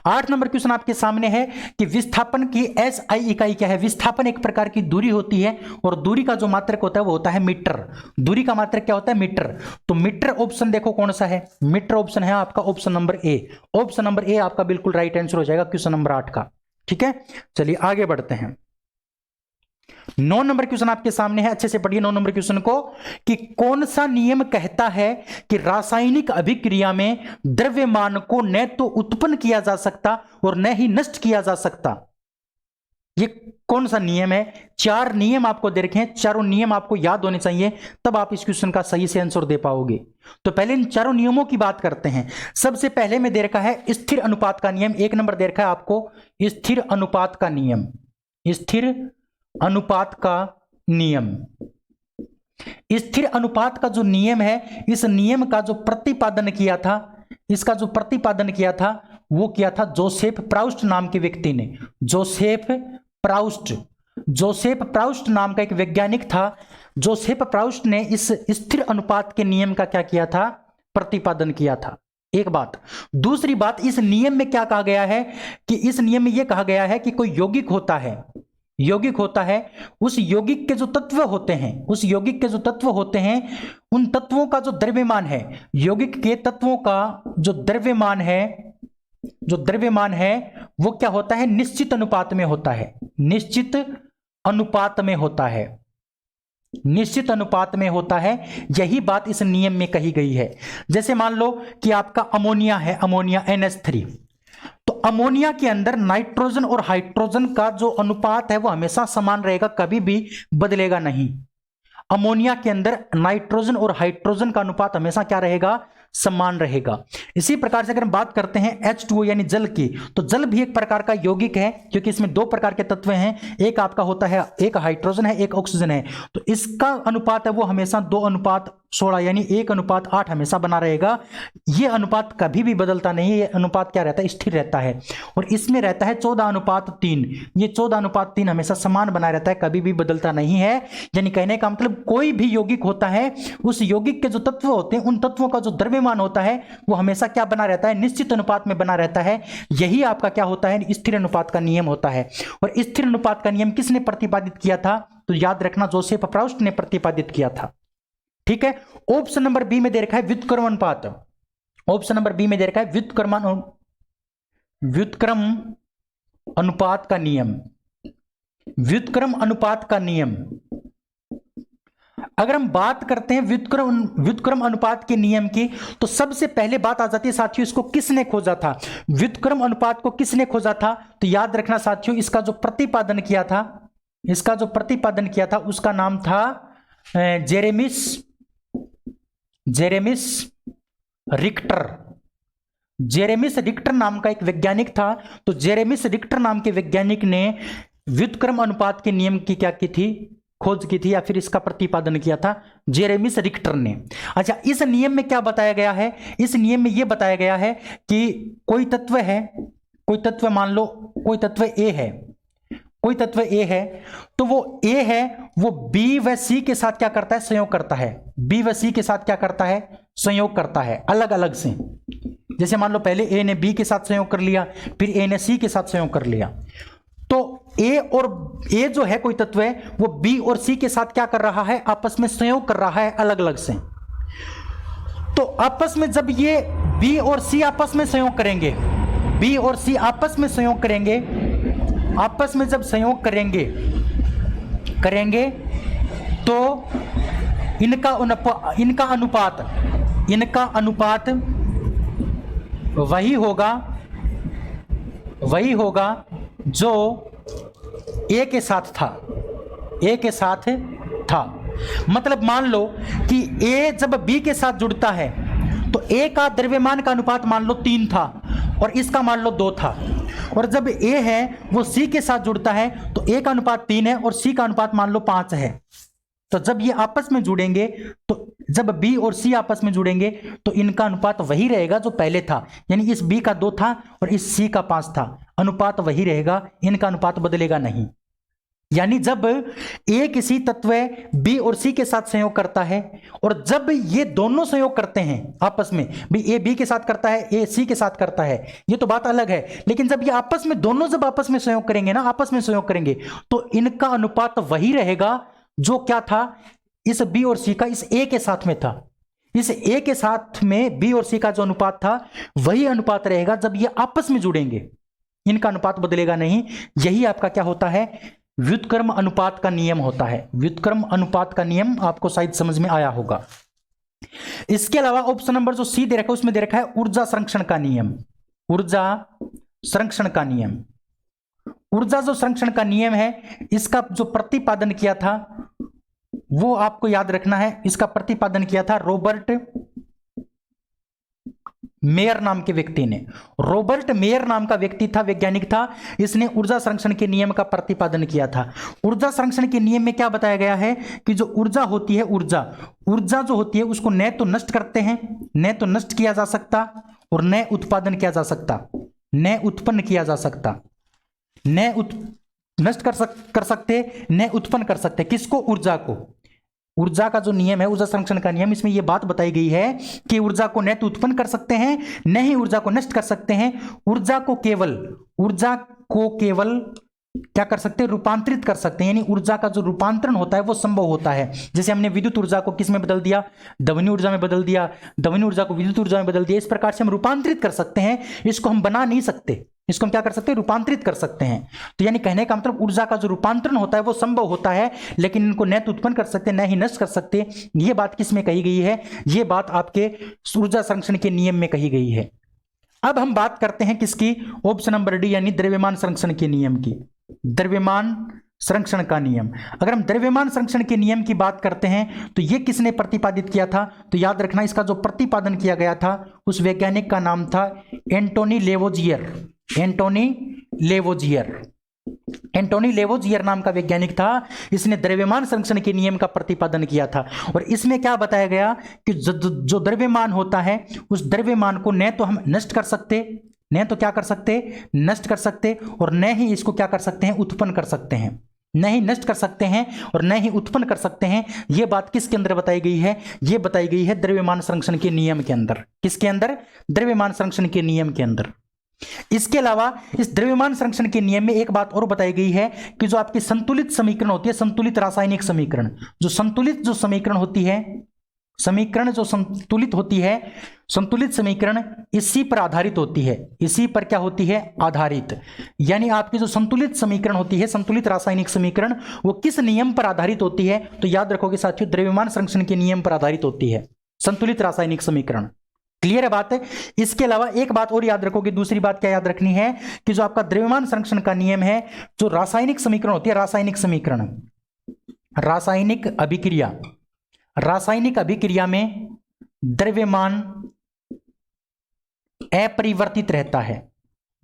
8 नंबर क्वेश्चन आपके सामने है कि विस्थापन की एसआई इकाई क्या है। विस्थापन एक प्रकार की दूरी होती है, और दूरी का जो मात्रक होता है वो होता है मीटर। दूरी का मात्रक क्या होता है, मीटर। तो मीटर ऑप्शन देखो कौन सा है, मीटर ऑप्शन है आपका option number A. Option number A आपका बिल्कुल राइट आंसर हो जाएगा क्वेश्चन नंबर 8 का। ठीक है, चलिए आगे बढ़ते हैं। 9 नंबर क्वेश्चन आपके सामने है, अच्छे से पढ़िए 9 नंबर क्वेश्चन को, कि कौन सा नियम कहता है कि रासायनिक अभिक्रिया में द्रव्यमान को न तो उत्पन्न किया जा सकता और न ही नष्ट किया जा सकता। ये कौन सा नियम है। 4 नियम आपको दे रखे हैं, चारों नियम आपको याद होने चाहिए, तब आप इस क्वेश्चन का सही से आंसर दे पाओगे। तो पहले इन चारों नियमों की बात करते हैं। सबसे पहले में दे रखा है स्थिर अनुपात का नियम। 1 नंबर दे रखा है आपको स्थिर अनुपात का नियम, स्थिर अनुपात का नियम। स्थिर अनुपात का जो नियम है, इस नियम का जो प्रतिपादन किया था, इसका जो प्रतिपादन किया था वो किया था जोसेफ प्राउस्ट नाम के व्यक्ति ने। जोसेफ प्राउस्ट, जोसेफ प्राउस्ट नाम का एक वैज्ञानिक था। जोसेफ प्राउस्ट ने इस स्थिर अनुपात के नियम का क्या किया था, प्रतिपादन किया था। एक बात। दूसरी बात, इस नियम में क्या कहा गया है, कि इस नियम में यह कहा गया है कि कोई यौगिक होता है, यौगिक होता है, उस यौगिक के जो तत्व होते हैं, उस यौगिक के जो तत्व होते हैं, उन तत्वों का जो द्रव्यमान है, यौगिक के तत्वों का जो द्रव्यमान है, जो द्रव्यमान है वो क्या होता है, निश्चित अनुपात में होता है, निश्चित अनुपात में होता है, निश्चित अनुपात में होता है। यही बात इस नियम में कही गई है। जैसे मान लो कि आपका अमोनिया है, अमोनिया NH3, तो अमोनिया के अंदर नाइट्रोजन और हाइड्रोजन का जो अनुपात है वो हमेशा समान रहेगा, कभी भी बदलेगा नहीं। अमोनिया के अंदर नाइट्रोजन और हाइड्रोजन का अनुपात हमेशा क्या रहेगा, समान रहेगा। इसी प्रकार से अगर हम बात करते हैं H2O यानी जल की, तो जल भी एक प्रकार का यौगिक है, क्योंकि इसमें 2 प्रकार के तत्व हैं, एक आपका होता है, एक हाइड्रोजन है, एक ऑक्सीजन है। तो इसका अनुपात है वो हमेशा 2:16 यानी 1:8 हमेशा बना रहेगा। यह अनुपात कभी भी बदलता नहीं है, यह अनुपात क्या रहता है, स्थिर रहता है। और इसमें रहता है 14:3, ये 14:3 हमेशा समान बना रहता है, कभी भी बदलता नहीं है। यानी कहने का मतलब कोई भी यौगिक होता है, उस यौगिक के जो तत्व होते हैं, उन तत्वों का जो द्रव्यमान होता है वो हमेशा क्या बना रहता है, निश्चित अनुपात में बना रहता है। यही आपका क्या होता है, स्थिर अनुपात का नियम होता है। और स्थिर अनुपात का नियम किसने प्रतिपादित किया था, तो याद रखना जोसेफ प्राउस्ट ने प्रतिपादित किया था। ठीक है, ऑप्शन नंबर बी में दे रखा है व्युत्क्रम अनुपात। ऑप्शन नंबर बी में दे रखा है व्युत्क्रम अनुपात का नियम, व्युत्क्रम अनुपात का नियम। अगर हम बात करते हैं व्युत्क्रम अनुपात के नियम की, तो सबसे पहले बात आ जाती है साथियों, इसको किसने खोजा था, व्युत्क्रम अनुपात को किसने खोजा था। तो याद रखना साथियों, इसका जो प्रतिपादन किया था, इसका जो प्रतिपादन किया था उसका नाम था जेरेमिस रिक्टर। जेरेमिस रिक्टर नाम का एक वैज्ञानिक था। तो जेरेमिस रिक्टर नाम के वैज्ञानिक ने व्युत्क्रम अनुपात के नियम की क्या की थी, खोज की थी, या फिर इसका प्रतिपादन किया था जेरेमिस रिक्टर ने। अच्छा, इस नियम में क्या बताया गया है, इस नियम में यह बताया गया है कि कोई तत्व है, कोई तत्व मान लो कोई तत्व A है, कोई तत्व ए है तो वो ए है वो बी व सी के साथ क्या करता है, संयोग करता है। बी व सी के साथ क्या करता है, संयोग करता है अलग अलग से। जैसे मान लो पहले ए ने बी के साथ संयोग कर लिया, फिर ए ने सी के साथ संयोग कर लिया, तो ए और ए जो है कोई तत्व है वो बी और सी के साथ क्या कर रहा है, आपस में संयोग कर रहा है अलग अलग से। तो आपस में जब ये बी और सी आपस में संयोग करेंगे, बी और सी आपस में संयोग करेंगे, आपस में जब संयोग करेंगे तो इनका अनुपात वही होगा जो ए के साथ था। मतलब मान लो कि ए जब बी के साथ जुड़ता है तो ए का द्रव्यमान का अनुपात मान लो 3 था और इसका मान लो 2 था, और जब ए है वो सी के साथ जुड़ता है तो ए का अनुपात 3 है और सी का अनुपात मान लो 5 है। तो जब ये आपस में जुड़ेंगे, तो जब बी और सी आपस में जुड़ेंगे तो इनका अनुपात वही रहेगा जो पहले था, यानी इस बी का 2 था और इस सी का 5 था, अनुपात वही रहेगा, इनका अनुपात बदलेगा नहीं। यानी जब ए किसी तत्व बी और सी के साथ संयोग करता है और जब ये दोनों संयोग करते हैं आपस में, भी ए बी के साथ करता है, ए सी के साथ करता है, ये तो बात अलग है, लेकिन जब ये आपस में दोनों जब आपस में संयोग करेंगे ना, आपस में संयोग करेंगे तो इनका अनुपात वही रहेगा जो क्या था, इस बी और सी का इस ए के साथ में था। इस ए के साथ में बी और सी का जो अनुपात था वही अनुपात रहेगा जब ये आपस में जुड़ेंगे, इनका अनुपात बदलेगा नहीं। यही आपका क्या होता है, व्युत्क्रम अनुपात का नियम होता है। व्युत्क्रम अनुपात का नियम आपको शायद समझ में आया होगा। इसके अलावा ऑप्शन नंबर जो सी दे रखा है उसमें दे रखा है ऊर्जा संरक्षण का नियम। ऊर्जा संरक्षण का नियम, ऊर्जा जो संरक्षण का नियम है इसका जो प्रतिपादन किया था वो आपको याद रखना है। इसका प्रतिपादन किया था रॉबर्ट मेयर नाम के व्यक्ति ने। रॉबर्ट मेयर नाम का व्यक्ति था, वैज्ञानिक था, इसने ऊर्जा संरक्षण के नियम का प्रतिपादन किया था। ऊर्जा संरक्षण के नियम में क्या बताया गया है कि जो ऊर्जा होती है, ऊर्जा जो होती है उसको न तो नष्ट करते हैं, न तो नष्ट किया जा सकता और न उत्पादन किया जा सकता, न उत्पन्न किया जा सकता, नष्ट कर सकते, न उत्पन्न कर सकते। किसको? ऊर्जा को। ऊर्जा का जो नियम है, ऊर्जा संरक्षण का नियम, इसमें यह बात बताई गई है कि ऊर्जा को न तो उत्पन्न कर सकते हैं न ही ऊर्जा को नष्ट कर सकते हैं। ऊर्जा को केवल क्या कर सकते हैं, रूपांतरित कर सकते हैं, यानी ऊर्जा का जो रूपांतरण होता है वो संभव होता है। जैसे हमने विद्युत ऊर्जा को किस में बदल दिया, ध्वनि ऊर्जा में बदल दिया, ध्वनि ऊर्जा को विद्युत ऊर्जा में बदल दिया। इस प्रकार से हम रूपांतरित कर सकते हैं, इसको हम बना नहीं सकते, इसको हम क्या कर सकते हैं, रूपांतरित कर सकते हैं। तो यानी कहने का मतलब ऊर्जा का जो रूपांतरण होता है वो संभव होता है, लेकिन इनको न तो उत्पन्न कर सकते न ही नष्ट कर सकते। ये बात किस में कही गई है, ये बात आपके ऊर्जा संरक्षण के नियम में कही गई है। अब हम बात करते हैं किसकी, ऑप्शन नंबर डी यानी द्रव्यमान संरक्षण के नियम की। द्रव्यमान संरक्षण का नियम, अगर हम द्रव्यमान संरक्षण के नियम की बात करते हैं तो यह किसने प्रतिपादित किया था, तो याद रखना इसका जो प्रतिपादन किया गया था उस वैज्ञानिक का नाम था एंटोनी लेवोजियर। एंटोनी लेवोजियर नाम का वैज्ञानिक था, इसने द्रव्यमान संरक्षण के नियम का प्रतिपादन किया था। और इसमें क्या बताया गया कि जो द्रव्यमान होता है उस द्रव्यमान को न तो हम नष्ट कर सकते, न तो क्या कर सकते, नष्ट कर सकते, और न ही इसको क्या कर सकते हैं, उत्पन्न कर सकते हैं। न ही नष्ट कर सकते हैं और न ही उत्पन्न कर सकते हैं। यह बात किसके अंदर बताई गई है, यह बताई गई है द्रव्यमान संरक्षण के नियम के अंदर। किसके अंदर? द्रव्यमान संरक्षण के नियम के अंदर। इसके अलावा इस द्रव्यमान संरक्षण के नियम में एक बात और बताई गई है कि जो आपकी संतुलित समीकरण होती है, संतुलित रासायनिक समीकरण, जो समीकरण होती है, समीकरण जो संतुलित होती है, संतुलित समीकरण इसी पर आधारित होती है। इसी पर क्या होती है, आधारित। यानी आपकी जो संतुलित समीकरण होती है, संतुलित रासायनिक समीकरण, वो किस नियम पर आधारित होती है, तो याद रखोगे साथियों, द्रव्यमान संरक्षण के नियम पर आधारित होती है संतुलित रासायनिक समीकरण। क्लियर है बात है? इसके अलावा एक बात और याद रखोगे, दूसरी बात क्या याद रखनी है कि जो आपका द्रव्यमान संरक्षण का नियम है, जो रासायनिक समीकरण होती है, रासायनिक समीकरण, रासायनिक अभिक्रिया में द्रव्यमान अपरिवर्तित रहता है।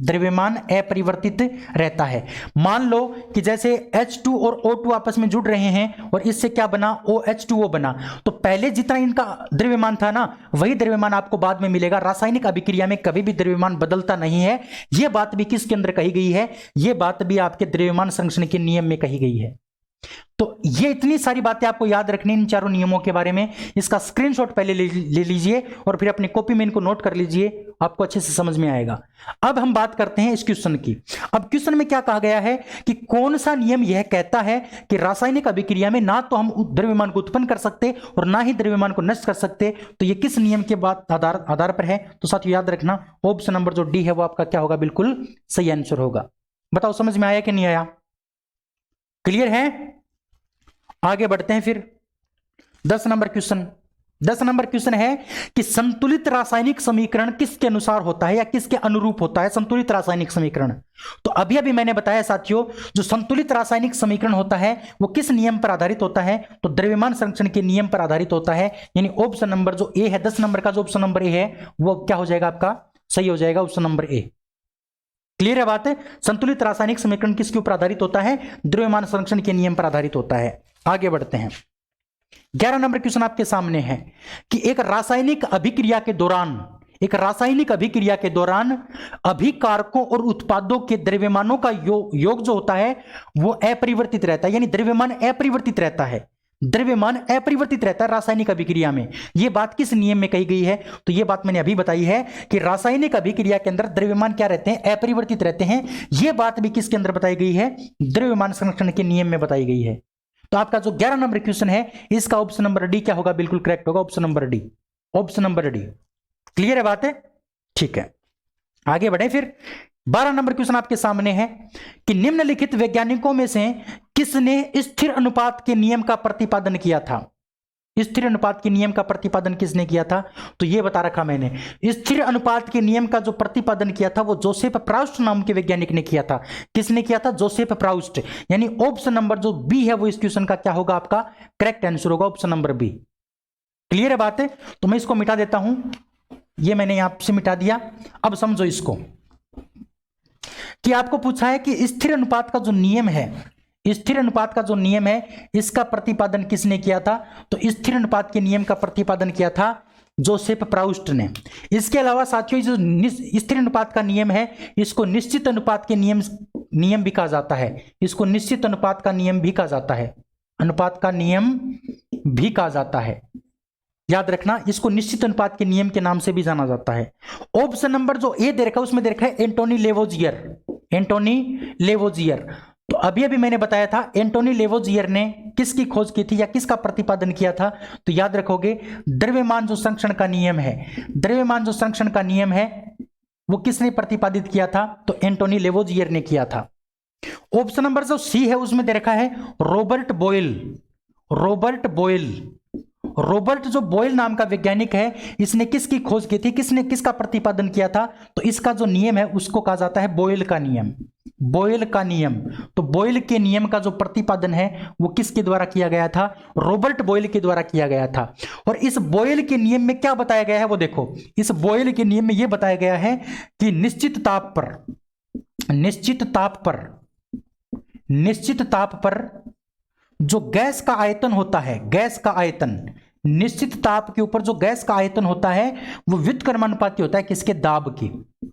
द्रव्यमान अपरिवर्तित रहता है। मान लो कि जैसे H2 और O2 आपस में जुड़ रहे हैं और इससे क्या बना, OH2O बना, तो पहले जितना इनका द्रव्यमान था ना, वही द्रव्यमान आपको बाद में मिलेगा। रासायनिक अभिक्रिया में कभी भी द्रव्यमान बदलता नहीं है। यह बात भी किसके अंदर कही गई है, यह बात भी आपके द्रव्यमान संरक्षण के नियम में कही गई है। तो ये इतनी सारी बातें आपको याद रखनी इन चारों नियमों के बारे में। इसका स्क्रीनशॉट पहले ले लीजिए और फिर अपनी कॉपी में इनको नोट कर लीजिए, आपको अच्छे से समझ में आएगा। अब हम बात करते हैं इस क्वेश्चन की। अब क्वेश्चन में क्या कहा गया है कि कौन सा नियम यह कहता है कि रासायनिक अभिक्रिया में ना तो हम द्रव्यमान को उत्पन्न कर सकते और ना ही द्रव्यमान को नष्ट कर सकते। तो ये किस नियम के आधार पर है? तो साथियों याद रखना, ऑप्शन नंबर जो डी है वो आपका क्या होगा, बिल्कुल सही आंसर होगा। बताओ समझ में आया कि नहीं आया? क्लियर है? आगे बढ़ते हैं फिर 10 नंबर क्वेश्चन। 10 नंबर क्वेश्चन है कि संतुलित रासायनिक समीकरण किसके अनुसार होता है या किसके अनुरूप होता है संतुलित रासायनिक समीकरण? तो अभी अभी मैंने बताया साथियों, जो संतुलित रासायनिक समीकरण होता है वो किस नियम पर आधारित होता है? तो द्रव्यमान संरक्षण के नियम पर आधारित होता है। यानी ऑप्शन नंबर जो ए है, 10 नंबर का जो ऑप्शन नंबर ए है वो क्या हो जाएगा, आपका सही हो जाएगा, ऑप्शन नंबर ए। क्लियर है बात है? संतुलित रासायनिक समीकरण किसके ऊपर आधारित होता है? द्रव्यमान संरक्षण के नियम पर आधारित होता है। आगे बढ़ते हैं। 11 नंबर क्वेश्चन आपके सामने है कि एक रासायनिक अभिक्रिया के दौरान अभिकारकों और उत्पादों के द्रव्यमानों का योग जो होता है वो अपरिवर्तित रहता है। यानी द्रव्यमान अपरिवर्तित रहता है, द्रव्यमान अपरिवर्तित रहता है रासायनिक अभिक्रिया में। यह बात किस नियम में कही गई है? तो यह बात मैंने अभी बताई है कि रासायनिक अभिक्रिया के अंदर द्रव्यमान क्या रहते हैं, अपरिवर्तित रहते हैं। यह बात भी किसके अंदर बताई गई है? द्रव्यमान संरक्षण के नियम में बताई गई है। तो आपका जो 11 नंबर क्वेश्चन है इसका ऑप्शन नंबर डी क्या होगा, बिल्कुल करेक्ट होगा, option number D, option number D. Clear है बात है? ठीक है, आगे बढ़े फिर। 12 नंबर क्वेश्चन आपके सामने है कि निम्नलिखित वैज्ञानिकों में से किसने स्थिर अनुपात के नियम का प्रतिपादन किया था? स्थिर अनुपात के नियम का प्रतिपादन किसने किया था? तो यह बता रखा मैंने, स्थिर अनुपात के नियम का जो प्रतिपादन किया था वो जोसेफ प्राउस्ट नाम के वैज्ञानिक ने किया था। किसने किया था? Joseph Proust. यानी ऑप्शन नंबर जो बी है वो इस क्वेश्चन का क्या होगा, आपका करेक्ट आंसर होगा, ऑप्शन नंबर बी। क्लियर है बात है? तो मैं इसको मिटा देता हूं, ये मैंने यहां से मिटा दिया। अब समझो इसको कि आपको पूछा है कि स्थिर अनुपात का जो नियम है, स्थिर अनुपात का जो नियम है इसका प्रतिपादन किसने किया था? तो स्थिर अनुपात के नियम का प्रतिपादन किया था जोसेफ प्राउस्ट ने। इसके अलावा साथियों जो स्थिर अनुपात का नियम है इसको निश्चित अनुपात के नियम भी कहा जाता है। इसको निश्चित अनुपात का नियम भी कहा जाता है, अनुपात का नियम भी कहा जाता है। याद रखना, इसको निश्चित अनुपात के नियम के नाम से भी जाना जाता है। ऑप्शन नंबर जो ए दे रखा है उसमें दे रखा है एंटोनी लेवोजियर, एंटोनी लेवोजियर। तो अभी अभी मैंने बताया था एंटोनी लेवोजियर ने किसकी खोज की थी या किसका प्रतिपादन किया था? तो याद रखोगे द्रव्यमान जो संरक्षण का नियम है, द्रव्यमान जो संरक्षण का नियम है वो किसने प्रतिपादित किया था? तो एंटोनी लेवोजियर ने किया था। ऑप्शन नंबर जो सी है उसमें दे रखा है Robert Boyle, Robert Boyle. Robert जो बॉयल नाम का वैज्ञानिक है इसने किसकी खोज की थी, किसने किसका प्रतिपादन किया था? तो इसका जो नियम है उसको कहा जाता है बॉयल का नियम, बॉयल का नियम। तो बॉयल के नियम का जो प्रतिपादन है वो किसके द्वारा किया गया था? रॉबर्ट बॉयल के द्वारा किया गया था। और इस बॉयल के नियम में क्या बताया गया है वो देखो, इस बॉयल के नियम में यह बताया गया है कि निश्चित ताप पर जो गैस का आयतन होता है, गैस का आयतन, निश्चित ताप के ऊपर जो गैस का आयतन होता है वो व्युत्क्रमानुपाती होता है किसके? दाब के,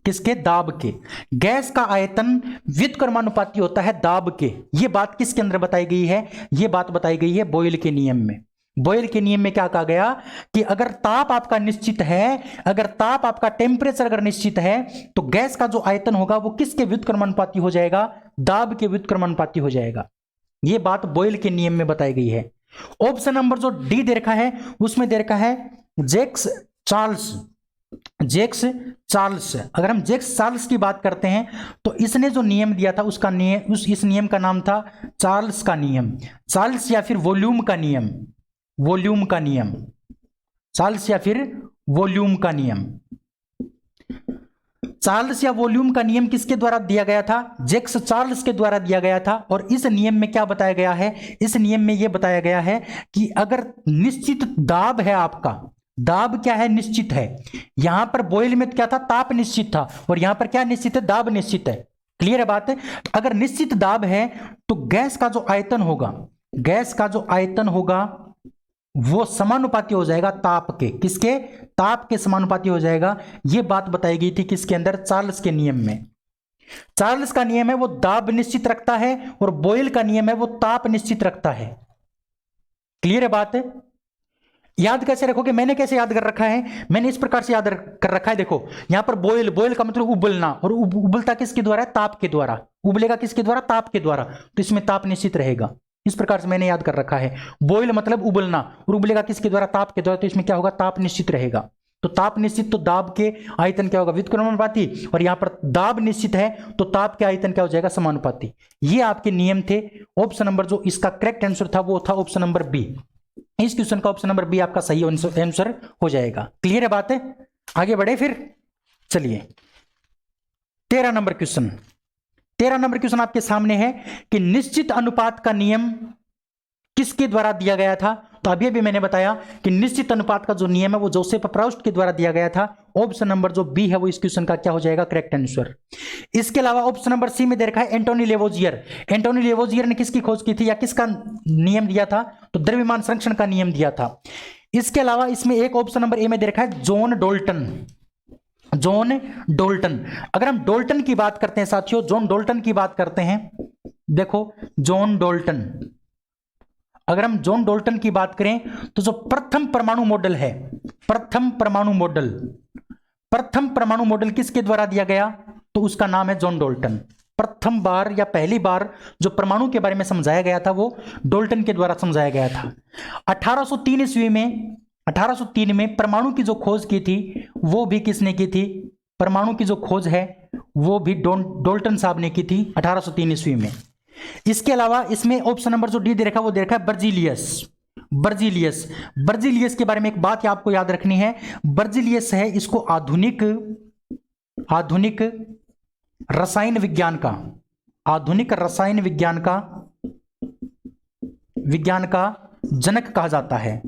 किसके? दाब के। गैस का आयतन व्युत्क्रमानुपाती होता है दाब के। ये बात किसके अंदर बताई गई है? ये बात बताई गई है बॉयल के नियम में। बॉयल के नियम में क्या कहा गया कि अगर ताप आपका निश्चित है, अगर ताप आपका टेम्परेचर अगर निश्चित है तो गैस का जो आयतन होगा वो किसके व्युत्क्रमानुपाती हो जाएगा? दाब के व्युत्क्रमानुपाती हो जाएगा। यह बात बॉयल के नियम में बताई गई है। ऑप्शन नंबर जो डी दे रखा है उसमें दे रखा है जैक्स चार्ल्स, जैक्स चार्ल्स। अगर हम जैक्स चार्ल्स की बात करते हैं तो इसने जो नियम दिया था उसका नियम, इस नियम का नाम था चार्ल्स का नियम, चार्ल्स या फिर वॉल्यूम का नियम, वॉल्यूम का नियम, चार्ल्स या फिर वॉल्यूम का नियम। चार्ल्स या वॉल्यूम का नियम किसके द्वारा दिया गया था? जैक्स चार्ल्स के द्वारा दिया गया था। और इस नियम में क्या बताया गया है? इस नियम में यह बताया गया है कि अगर निश्चित दाब है आपका, दाब क्या है, निश्चित है। यहां पर बॉयल में क्या था, ताप निश्चित था, और यहां पर क्या निश्चित है, दाब निश्चित है। क्लियर है बात है। अगर निश्चित दाब है तो गैस का जो आयतन होगा, गैस का जो आयतन होगा वो समानुपाती हो जाएगा ताप के, किसके, ताप के समानुपाती हो जाएगा। यह बात बताई गई थी किसके अंदर, चार्ल्स के नियम में। चार्ल्स का नियम है वो दाब निश्चित रखता है, और बॉयल का नियम है वो ताप निश्चित रखता है। क्लियर है बात है। याद कैसे रखोगे, मैंने कैसे याद कर रखा है, मैंने इस प्रकार से याद कर रखा है। देखो यहां पर बॉयल, बॉयल का मतलब उबलना, और उबलता किसके द्वारा है, ताप के द्वारा। उबलेगा किसके द्वारा, ताप के द्वारा, तो इसमें ताप निश्चित रहेगा। इस प्रकार से मैंने याद कर रखा है। बॉयल मतलब उबलना, और उबलेगा किसके द्वारा, ताप के द्वारा, तो इसमें क्या होगा, ताप निश्चित रहेगा। तो ताप निश्चित तो दाब के आयतन क्या होगा, व्युत्क्रमानुपाती, और यहां पर दाब निश्चित है तो ताप के आयतन क्या हो जाएगा, समानुपाती। ये आपके नियम थे। ऑप्शन नंबर जो इसका करेक्ट आंसर था वो था ऑप्शन नंबर बी। इस क्वेश्चन का ऑप्शन नंबर बी आपका सही आंसर हो जाएगा। क्लियर है बात है। आगे बढ़े फिर, चलिए 13 नंबर क्वेश्चन। 13 नंबर क्वेश्चन आपके सामने है कि निश्चित अनुपात का नियम किसके द्वारा दिया गया था। तो अभी अभी मैंने बताया कि निश्चित अनुपात का जो नियम है वो जोसेफ प्राउस्ट के द्वारा दिया गया था। ऑप्शन नंबर जो बी है वो इस क्वेश्चन का क्या हो जाएगा, करेक्ट आंसर। इसके अलावा ऑप्शन नंबर सी में दे रखा है एंटोनी लेवोजियर। एंटोनी लेवोजियर ने किसकी खोज की थी या किसका नियम दिया था, तो द्रव्यमान संरक्षण का नियम दिया था। इसके अलावा इसमें एक ऑप्शन नंबर ए में दे रखा है जॉन डोल्टन। जॉन डोल्टन, अगर हम डोल्टन की बात करते हैं साथियों, जॉन डोल्टन की बात करते हैं, देखो जॉन डोल्टन, अगर हम जॉन डोल्टन की बात करें तो जो प्रथम परमाणु मॉडल है, प्रथम परमाणु मॉडल, प्रथम परमाणु मॉडल किसके द्वारा दिया गया, तो उसका नाम है जॉन डोल्टन। प्रथम बार या पहली बार जो परमाणु के बारे में समझाया गया था वो डोल्टन के द्वारा समझाया गया था। 1803 ईस्वी में, 1803 में परमाणु की जो खोज की थी वो भी किसने की थी, परमाणु की जो खोज है वो भी डोल्टन साहब ने की थी 1803 ईस्वी में। इसके अलावा इसमें ऑप्शन नंबर जो डी दे रखा है वो दे रखा है बर्जीलियस। बर्जीलियस, बर्जीलियस के बारे में एक बात आपको याद रखनी है, बर्जीलियस है इसको आधुनिक रसायन विज्ञान का, आधुनिक रसायन विज्ञान का जनक कहा जाता है।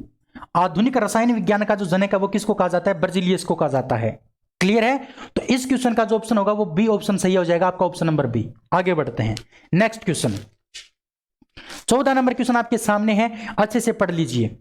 आधुनिक रसायन विज्ञान का जो जनक है वो किसको कहा जाता है, बर्जीलियस को कहा जाता है। क्लियर है। तो इस क्वेश्चन का जो ऑप्शन होगा वो बी ऑप्शन सही हो जाएगा, आपका ऑप्शन नंबर बी। आगे बढ़ते हैं नेक्स्ट क्वेश्चन। 14 नंबर क्वेश्चन आपके सामने है, अच्छे से पढ़ लीजिए।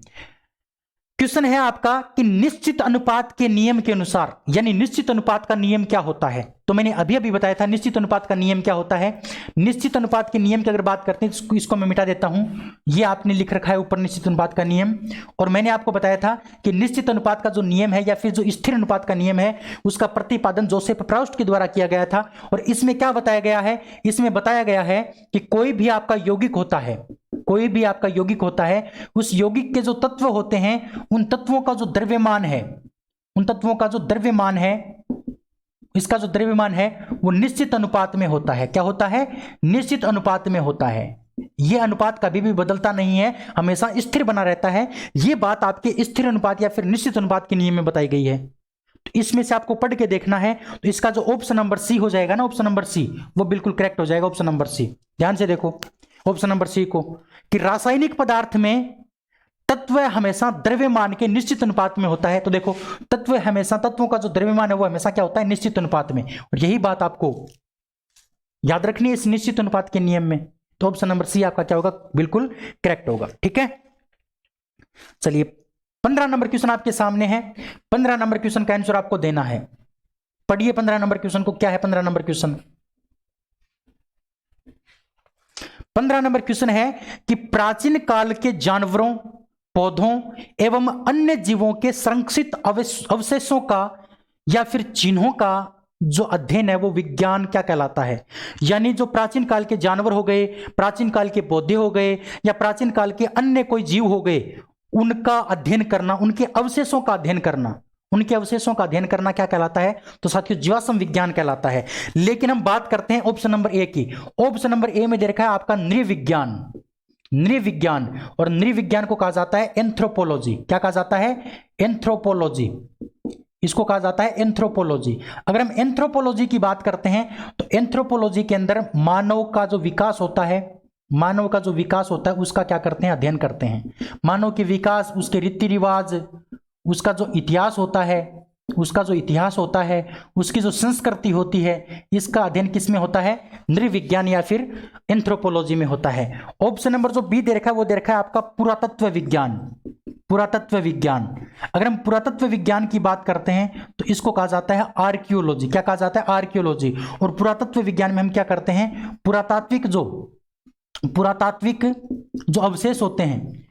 क्वेश्चन है आपका कि निश्चित अनुपात के नियम के अनुसार, यानी निश्चित अनुपात का नियम क्या होता है। तो मैंने अभी अभी बताया था निश्चित अनुपात का नियम क्या होता है। निश्चित अनुपात के नियम की अगर बात करते हैं तो इसको मैं मिटा देता हूं, ये आपने लिख रखा है ऊपर निश्चित अनुपात का नियम, और मैंने आपको बताया था कि निश्चित अनुपात का जो नियम है या फिर जो स्थिर अनुपात का नियम है उसका प्रतिपादन जोसेफ प्राउस्ट के द्वारा किया गया था। और इसमें क्या बताया गया है, इसमें बताया गया है कि कोई भी आपका यौगिक होता है, कोई भी आपका यौगिक होता है, उस यौगिक के जो तत्व होते हैं उन तत्वों का जो द्रव्यमान है, उन तत्वों का जो द्रव्यमान है, इसका जो द्रव्यमान है वो निश्चित अनुपात में होता है। क्या होता है, निश्चित अनुपात में होता है। यह अनुपात कभी भी बदलता नहीं है, हमेशा स्थिर बना रहता है। यह बात आपके स्थिर अनुपात या फिर निश्चित अनुपात के नियम में बताई गई है। तो इसमें से आपको पढ़ के देखना है। तो इसका जो ऑप्शन नंबर सी हो जाएगा ना, ऑप्शन नंबर सी, वो बिल्कुल करेक्ट हो जाएगा। ऑप्शन नंबर सी, ध्यान से देखो ऑप्शन नंबर सी को, कि रासायनिक पदार्थ में तत्व हमेशा द्रव्यमान के निश्चित अनुपात में होता है। तो देखो तत्व हमेशा, तत्वों का जो द्रव्यमान है वो हमेशा क्या होता है, निश्चित अनुपात में। और यही बात आपको याद रखनी है इस निश्चित अनुपात के नियम में। तो ऑप्शन नंबर सी आपका क्या होगा, बिल्कुल करेक्ट होगा। ठीक है, चलिए 15 नंबर क्वेश्चन आपके सामने है। 15 नंबर क्वेश्चन का आंसर आपको देना है। पढ़िए 15 नंबर क्वेश्चन को, क्या है 15 नंबर क्वेश्चन। 15 नंबर क्वेश्चन है कि प्राचीन काल के जानवरों, पौधों एवं अन्य जीवों के संरक्षित अवशेषों का या फिर चिन्हों का जो अध्ययन है वो विज्ञान क्या कहलाता है। यानी जो प्राचीन काल के जानवर हो गए, प्राचीन काल के पौधे हो गए, या प्राचीन काल के अन्य कोई जीव हो गए, उनका अध्ययन करना, उनके अवशेषों का अध्ययन करना, उनके अवशेषों का अध्ययन करना क्या कहलाता है, तो साथियों जीवाश्म विज्ञान कहलाता है। लेकिन हम बात करते हैं ऑप्शन नंबर ए की। ऑप्शन नंबर ए में दे रखा है आपका नृविज्ञान। नृविज्ञान, और नृविज्ञान को कहा जाता है एंथ्रोपोलॉजी। क्या कहा जाता है, एंथ्रोपोलॉजी, इसको कहा जाता है एंथ्रोपोलॉजी। अगर हम एंथ्रोपोलॉजी की बात करते हैं तो एंथ्रोपोलॉजी के अंदर मानव का जो विकास होता है, मानव का जो विकास होता है उसका क्या करते हैं, अध्ययन करते हैं। मानव के विकास, उसके रीति रिवाज, उसका जो इतिहास होता है, उसकी जो संस्कृति होती है, इसका अध्ययन किस में होता है? नृविज्ञान या फिर एंथ्रोपोलॉजी में होता है। ऑप्शन नंबर जो बी दे रखा है वो दे रखा है आपका पुरातत्व विज्ञान। पुरातत्व विज्ञान, अगर हम पुरातत्व विज्ञान की बात करते हैं तो इसको कहा जाता है आर्कियोलॉजी। क्या कहा जाता है? आर्कियोलॉजी। और पुरातत्व विज्ञान में हम क्या करते हैं? पुरातात्विक जो अवशेष होते हैं,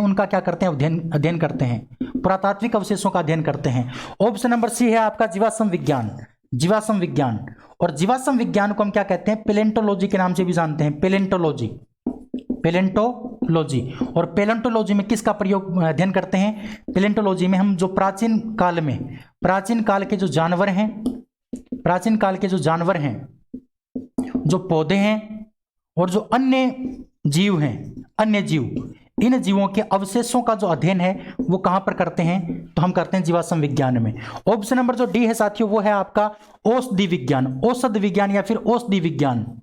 उनका क्या करते हैं? अध्ययन करते हैं। पुरातात्विक अवशेषों का अध्ययन करते हैं। ऑप्शन नंबर सी है आपका जीवाश्म विज्ञान। और जीवाश्म विज्ञान को हम क्या कहते हैं? पेलेंटोलॉजी के नाम से भी जानते हैं। पेलेंटोलॉजी। और पेलेंटोलॉजी में किसका प्रयोग अध्ययन करते हैं? पेलेंटोलॉजी में हम जो प्राचीन काल के जो जानवर हैं, जो पौधे हैं और जो अन्य जीव, इन जीवों के अवशेषों का जो अध्ययन है वो कहां पर करते हैं? तो हम करते हैं जीवाश्म विज्ञान में। ऑप्शन नंबर जो डी है साथियों वो है आपका औषधि विज्ञान या फिर औषधि विज्ञान।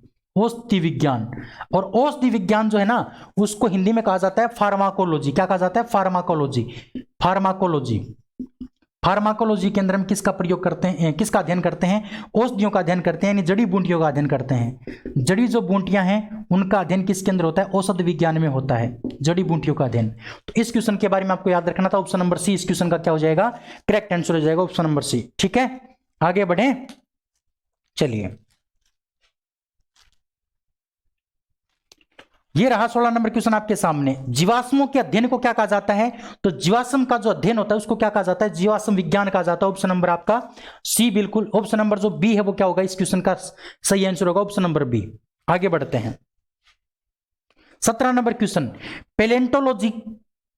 और औषधि विज्ञान जो है ना, उसको हिंदी में कहा जाता है फार्माकोलॉजी। क्या कहा जाता है? फार्माकोलॉजी के अंदर हम किसका प्रयोग करते हैं, किसका अध्ययन करते हैं? औषधियों का अध्ययन करते हैं, यानी जड़ी बूटियों का अध्ययन करते हैं। जड़ी जो बूटियां हैं उनका अध्ययन किसके अंदर होता है? औषध विज्ञान में होता है, जड़ी बूटियों का अध्ययन। तो इस क्वेश्चन के बारे में आपको याद रखना था। ऑप्शन नंबर सी इस क्वेश्चन का क्या हो जाएगा? करेक्ट आंसर हो जाएगा ऑप्शन नंबर सी। ठीक है, आगे बढ़े। चलिए, ये रहा 16 नंबर क्वेश्चन आपके सामने। जीवाश्मों के अध्ययन को क्या कहा जाता है? तो जीवाश्म का जो अध्ययन होता है उसको क्या कहा जाता है? जीवाश्म विज्ञान कहा जाता है। ऑप्शन नंबर आपका सी बिल्कुल। ऑप्शन नंबर जो बी है वो क्या होगा? इस क्वेश्चन का सही आंसर होगा ऑप्शन नंबर बी। आगे बढ़ते हैं। 17 नंबर क्वेश्चन, पेलेंटोलॉजी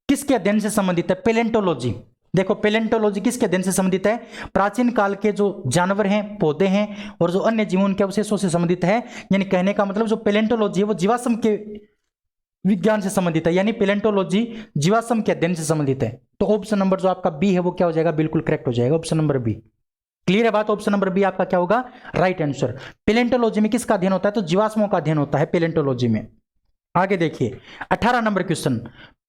किसके अध्ययन से संबंधित है? पेलेंटोलॉजी, देखो पेलेंटोलॉजी किसके अध्ययन से संबंधित है? प्राचीन काल के जो जानवर हैं, पौधे हैं और जो अन्य जीवों के अवशेषों से संबंधित है। यानी कहने का मतलब जो पेलेंटोलॉजी है वो जीवाश्म के विज्ञान से संबंधित है, यानी पेलेंटोलॉजी जीवाश्म के अध्ययन से संबंधित है। तो ऑप्शन नंबर जो आपका बी है वो क्या हो जाएगा? बिल्कुल करेक्ट हो जाएगा ऑप्शन नंबर बी। क्लियर है बात? ऑप्शन नंबर बी आपका क्या होगा? Right answer. पेलेंटोलॉजी में किसका अध्ययन होता है? तो जीवाश्मों का अध्ययन होता है पेलेंटोलॉजी में। आगे देखिए 18 नंबर क्वेश्चन,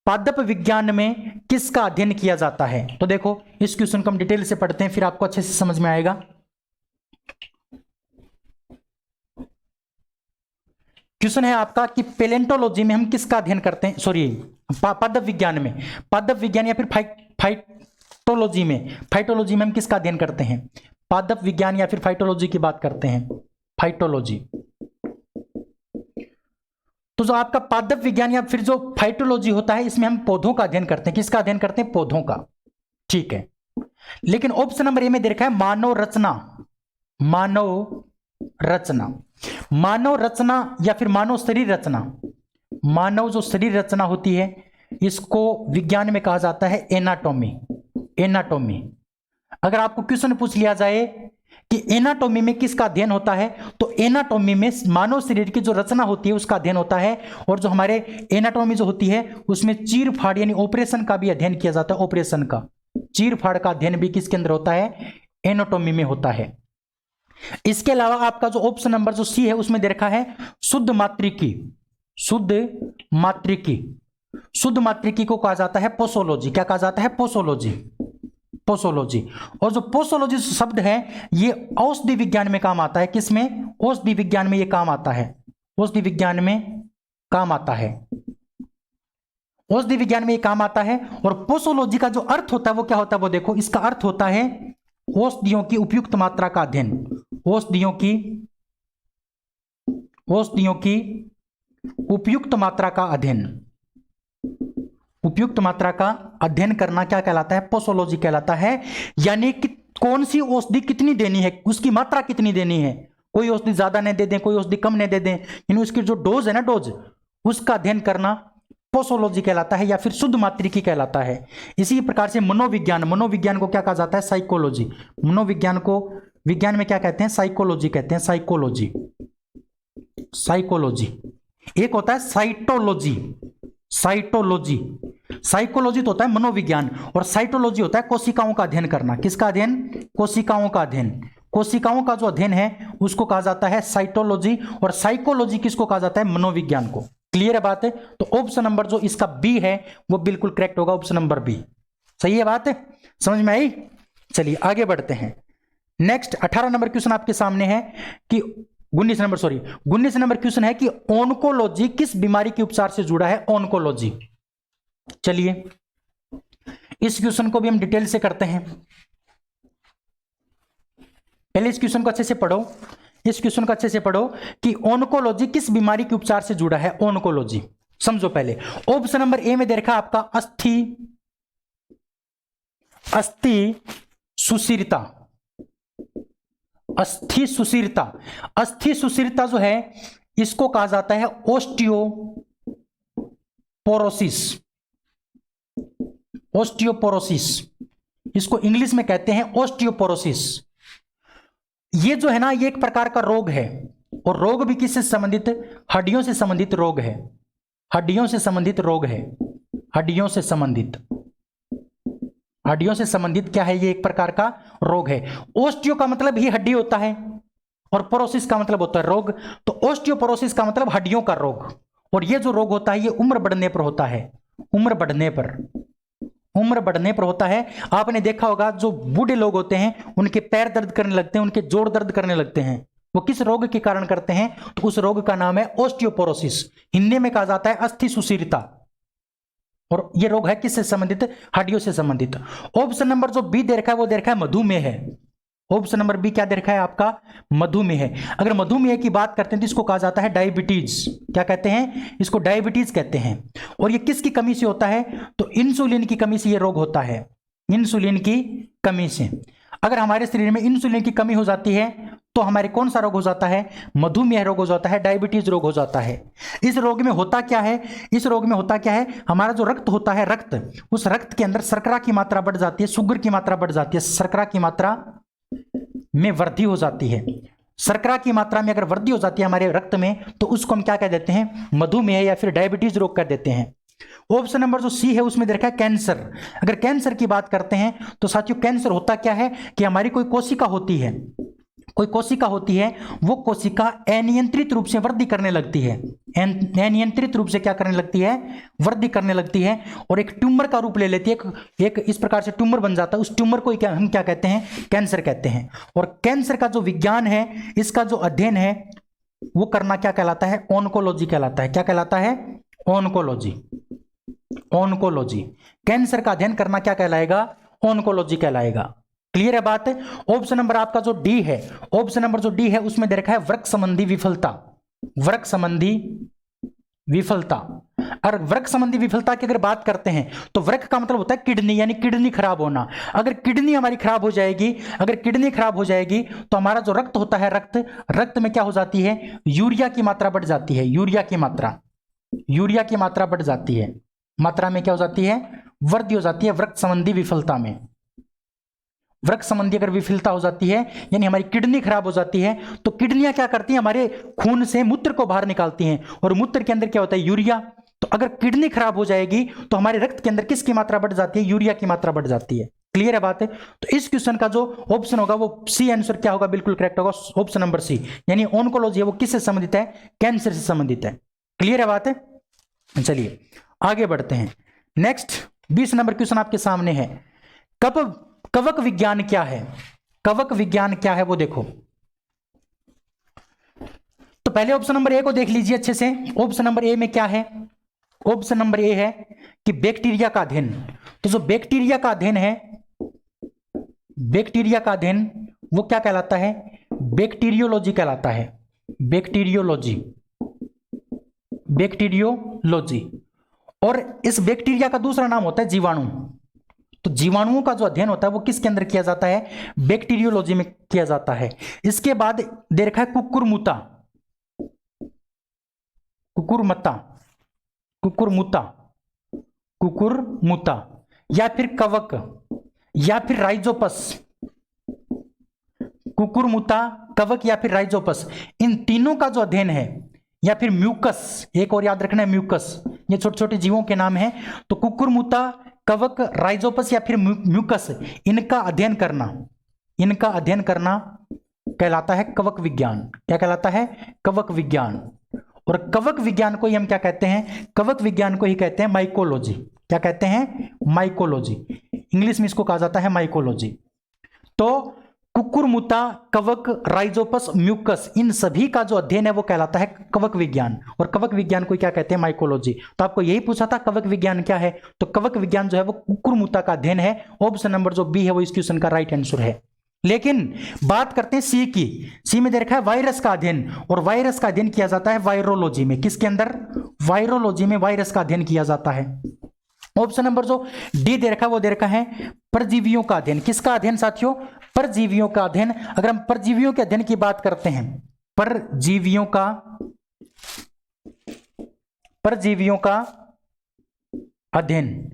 पादप विज्ञान में किसका अध्ययन किया जाता है? तो देखो इस क्वेश्चन को हम डिटेल से पढ़ते हैं, फिर आपको अच्छे से समझ में आएगा। क्वेश्चन है आपका कि पेलेंटोलॉजी में हम किसका अध्ययन करते हैं? सॉरी, पादप विज्ञान या फिर फाइटोलॉजी में हम किसका अध्ययन करते हैं? पादप विज्ञान या फिर फाइटोलॉजी की बात करते हैं, फाइटोलॉजी। तो जो आपका पादप विज्ञान या फिर जो फाइटोलॉजी होता है, इसमें हम पौधों का अध्ययन करते हैं। किसका अध्ययन करते हैं? पौधों का। ठीक है, लेकिन ऑप्शन नंबर ए में दे रखा है मानव रचना या फिर मानव शरीर रचना। मानव जो शरीर रचना होती है इसको विज्ञान में कहा जाता है एनाटॉमी। अगर आपको क्वेश्चन पूछ लिया जाए कि एनाटॉमी में किसका अध्ययन होता है, तो एनाटॉमी में मानव शरीर की जो रचना होती है उसका अध्ययन होता है। और जो हमारे एनाटॉमी जो होती है उसमें चीर-फाड़ यानी ऑपरेशन का भी अध्ययन किया जाता है। ऑपरेशन का, चीर-फाड़ का अध्ययन भी किसके अंदर होता है? एनाटॉमी में होता है। इसके अलावा आपका जो ऑप्शन नंबर जो सी है उसमें दे रखा है शुद्ध मात्रिकी को कहा जाता है पोसोलॉजी। क्या कहा जाता है? पोसोलॉजी। और जो पोसोलॉजी शब्द है ये औषधि विज्ञान में काम आता है। किसमें? औषधि विज्ञान में ये काम आता है। औषधि विज्ञान में ये काम आता है। और पोसोलॉजी का जो अर्थ होता है वो क्या होता है? वो देखो, इसका अर्थ होता है औषधियों की उपयुक्त मात्रा का अध्ययन। औषधियों की उपयुक्त मात्रा का अध्ययन करना क्या कहलाता है? पोसोलॉजी कहलाता है। यानी कि कौन सी औषधि कितनी देनी है, उसकी मात्रा कितनी देनी है। कोई औषधि ज्यादा नहीं दे दें, कोई औषधि कम नहीं दे दें, यानी उसकी जो डोज है ना, उसका अध्ययन करना पोसोलॉजी कहलाता है या फिर शुद्ध मात्रिकी कहलाता है। इसी प्रकार से मनोविज्ञान को क्या कहा जाता है? साइकोलॉजी। मनोविज्ञान को विज्ञान में क्या कहते हैं? साइकोलॉजी कहते हैं। साइकोलॉजी। एक होता है साइकोलॉजी तो होता है मनोविज्ञान, और साइटोलॉजी होता है कोशिकाओं का अध्ययन करना। किसका अध्ययन? कोशिकाओं का अध्ययन। कोशिकाओं का जो अध्ययन है उसको कहा जाता है साइटोलॉजी, और साइकोलॉजी किसको कहा जाता है? मनोविज्ञान को। क्लियर है बात है? तो ऑप्शन नंबर जो इसका बी है वो बिल्कुल करेक्ट होगा, ऑप्शन नंबर बी। सही है बात, समझ में आई? चलिए आगे बढ़ते हैं। नेक्स्ट 18 नंबर क्वेश्चन आपके सामने है कि 19 नंबर क्वेश्चन है कि ऑन्कोलॉजी किस बीमारी के उपचार से जुड़ा है? ऑन्कोलॉजी। चलिए इस क्वेश्चन को भी हम डिटेल से करते हैं। पहले इस क्वेश्चन को अच्छे से पढ़ो, इस क्वेश्चन को अच्छे से पढ़ो कि ऑन्कोलॉजी किस बीमारी के उपचार से जुड़ा है? ऑन्कोलॉजी समझो पहले। ऑप्शन नंबर ए में दे रखा आपका अस्थि सुशीरता। अस्थि सुशीरता, अस्थि सुशीरता जो है इसको कहा जाता है ओस्टियोपोरोसिस। ओस्टियोपोरोसिस इसको इंग्लिश में कहते हैं ओस्टियोपोरोसिस। ये जो है ना, ये एक प्रकार का रोग है, और रोग भी किससे संबंधित? हड्डियों से संबंधित रोग है। हड्डियों से संबंधित रोग है। हड्डियों से संबंधित, हड्डियों से संबंधित क्या है? ये एक प्रकार का रोग है। ओस्टियो का मतलब ही हड्डी होता है, और पोरोसिस का मतलब होता है रोग। तो ओस्टियोपोरोसिस का मतलब हड्डियों का रोग, और ये जो रोग होता है ये उम्र बढ़ने पर होता है। उम्र बढ़ने पर होता है। आपने देखा होगा जो बूढ़े लोग होते हैं उनके पैर दर्द करने लगते हैं, उनके जोड़ दर्द करने लगते हैं, वो किस रोग के कारण करते हैं? तो उस रोग का नाम है ओस्टियोपोरोसिस। हिंदी में कहा जाता है अस्थि सुशीरता, और यह रोग है किससे संबंधित? हड्डियों से संबंधित। ऑप्शन नंबर जो बी दे रखा है वो दे रखा है मधुमेह है। ऑप्शन नंबर बी क्या दे रखा है आपका? मधुमेह है। अगर मधुमेह की बात करते हैं तो इसको कहा जाता है डायबिटीज। क्या कहते हैं? इसको डायबिटीज कहते हैं। और ये किसकी कमी से होता है? तो इंसुलिन की कमी से ये रोग होता है। इंसुलिन की कमी से। अगर हमारे शरीर में इंसुलिन की कमी हो जाती है तो हमारे कौन सा रोग हो जाता है? मधुमेह रोग हो जाता है, डायबिटीज रोग हो जाता है। इस रोग में होता क्या है? इस रोग में होता क्या है? हमारा जो रक्त होता है, रक्त, उस रक्त के अंदर शर्करा की मात्रा बढ़ जाती है, शुगर की मात्रा बढ़ जाती है, शर्करा की मात्रा में वृद्धि हो जाती है। शर्करा की मात्रा में अगर वृद्धि हो जाती है हमारे रक्त में तो उसको हम क्या कह देते हैं? मधुमेह या फिर डायबिटीज रोग कह देते हैं। ऑप्शन नंबर जो सी है उसमें देखा है कैंसर। अगर कैंसर की बात करते हैं तो साथियों कैंसर होता क्या है कि हमारी कोई कोशिका होती है, कोई कोशिका होती है, वो कोशिका अनियंत्रित रूप से वृद्धि करने लगती है। अनियंत्रित रूप से क्या करने लगती है? वृद्धि करने लगती है, और एक ट्यूमर का रूप ले लेती है। एक इस प्रकार से ट्यूमर बन जाता है। उस ट्यूमर को हम क्या कहते हैं? कैंसर कहते हैं। और कैंसर का जो विज्ञान है, इसका जो अध्ययन है, वो करना क्या कहलाता है? ऑन्कोलॉजी कहलाता है। क्या कहलाता है? ऑन्कोलॉजी। ऑन्कोलॉजी, कैंसर का अध्ययन करना क्या कहलाएगा? ऑन्कोलॉजी कहलाएगा। क्लियर है बात? ऑप्शन नंबर आपका जो डी है, ऑप्शन नंबर जो डी है उसमें दे रखा है वृक्क संबंधी विफलता। वृक्क संबंधी विफलता। अगर वृक्क संबंधी विफलता की अगर बात करते हैं तो वृक्क का मतलब होता है किडनी, यानी किडनी खराब होना। अगर किडनी हमारी खराब हो जाएगी, अगर किडनी खराब हो जाएगी तो हमारा जो रक्त होता है, रक्त में क्या हो जाती है? यूरिया की मात्रा बढ़ जाती है। यूरिया की मात्रा बढ़ जाती है। मात्रा में क्या हो जाती है? वृद्धि हो जाती है वृक्क संबंधी विफलता में। वृक्क संबंधी अगर विफलता हो जाती है यानी हमारी किडनी खराब हो जाती है, तो किडनियां क्या करती हैं? हमारे खून से मूत्र को बाहर निकालती हैं, और मूत्र के अंदर क्या होता है? यूरिया। तो अगर किडनी खराब हो जाएगी तो हमारे रक्त के अंदर किसकी मात्रा बढ़ जाती है? यूरिया की मात्रा बढ़ जाती है। क्लियर है बात है? तो इस क्वेश्चन का जो ऑप्शन होगा वो सी आंसर क्या होगा? बिल्कुल करेक्ट होगा ऑप्शन नंबर सी, यानी ऑन्कोलॉजी है वो किससे संबंधित है? कैंसर से संबंधित है। क्लियर है बात है? चलिए आगे बढ़ते हैं। नेक्स्ट 20 नंबर क्वेश्चन आपके सामने है। कवक विज्ञान क्या है? कवक विज्ञान क्या है वो देखो। तो पहले ऑप्शन नंबर ए को देख लीजिए अच्छे से। ऑप्शन नंबर ए में क्या है? ऑप्शन नंबर ए है कि बैक्टीरिया का अध्ययन। तो जो बैक्टीरिया का अध्ययन है, बैक्टीरिया का अध्ययन वो क्या कहलाता है? बैक्टीरियोलॉजी कहलाता है। Bacteriology, bacteriology. और इस बैक्टीरिया का दूसरा नाम होता है जीवाणु। तो जीवाणुओं का जो अध्ययन होता है वो किसके अंदर किया जाता है? बैक्टीरियोलॉजी में किया जाता है। इसके बाद दे रखा है कुकुरमुता, कुकुरमुता, कुकुरमुता, कुकुरमुता, या फिर कवक, या फिर राइजोपस। कुकुरमुता, कवक या फिर राइजोपस, इन तीनों का जो अध्ययन है, या फिर म्यूकस, एक और याद रखना है म्यूकस, ये छोटे छोटे जीवों के नाम हैं। तो कुकुरमुता, कवक, राइजोपस या फिर म्यूकस, इनका अध्ययन करना, इनका अध्ययन करना कहलाता है कवक विज्ञान। क्या कहलाता है? कवक विज्ञान। और कवक विज्ञान को ही हम क्या कहते हैं? कवक विज्ञान को ही कहते हैं माइकोलॉजी। क्या कहते हैं? माइकोलॉजी। इंग्लिश में इसको कहा जाता है माइकोलॉजी। तो कुकुरमुता, कवक, राइजोपस, म्यूकस, इन सभी का जो अध्ययन है वो कहलाता है कवक विज्ञान, और कवक विज्ञान को क्या कहते हैं? माइकोलॉजी। तो आपको यही पूछा था कवक विज्ञान क्या है, तो कवक विज्ञान जो है वो कुकुरमुता का अध्ययन है। ऑप्शन नंबर जो बी है वो इस क्वेश्चन का राइट आंसर है। लेकिन बात करते हैं सी की। सी में दे रखा है वायरस का अध्ययन, और वायरस का अध्ययन किया जाता है वायरोलॉजी में। किसके अंदर? वायरोलॉजी में वायरस का अध्ययन किया जाता है। ऑप्शन नंबर जो डी दे रखा है वो दे रखा है परजीवियों का अध्ययन। किसका अध्ययन साथियों? परजीवियों का अध्ययन। अगर हम परजीवियों के अध्ययन की बात करते हैं, परजीवियों का अध्ययन,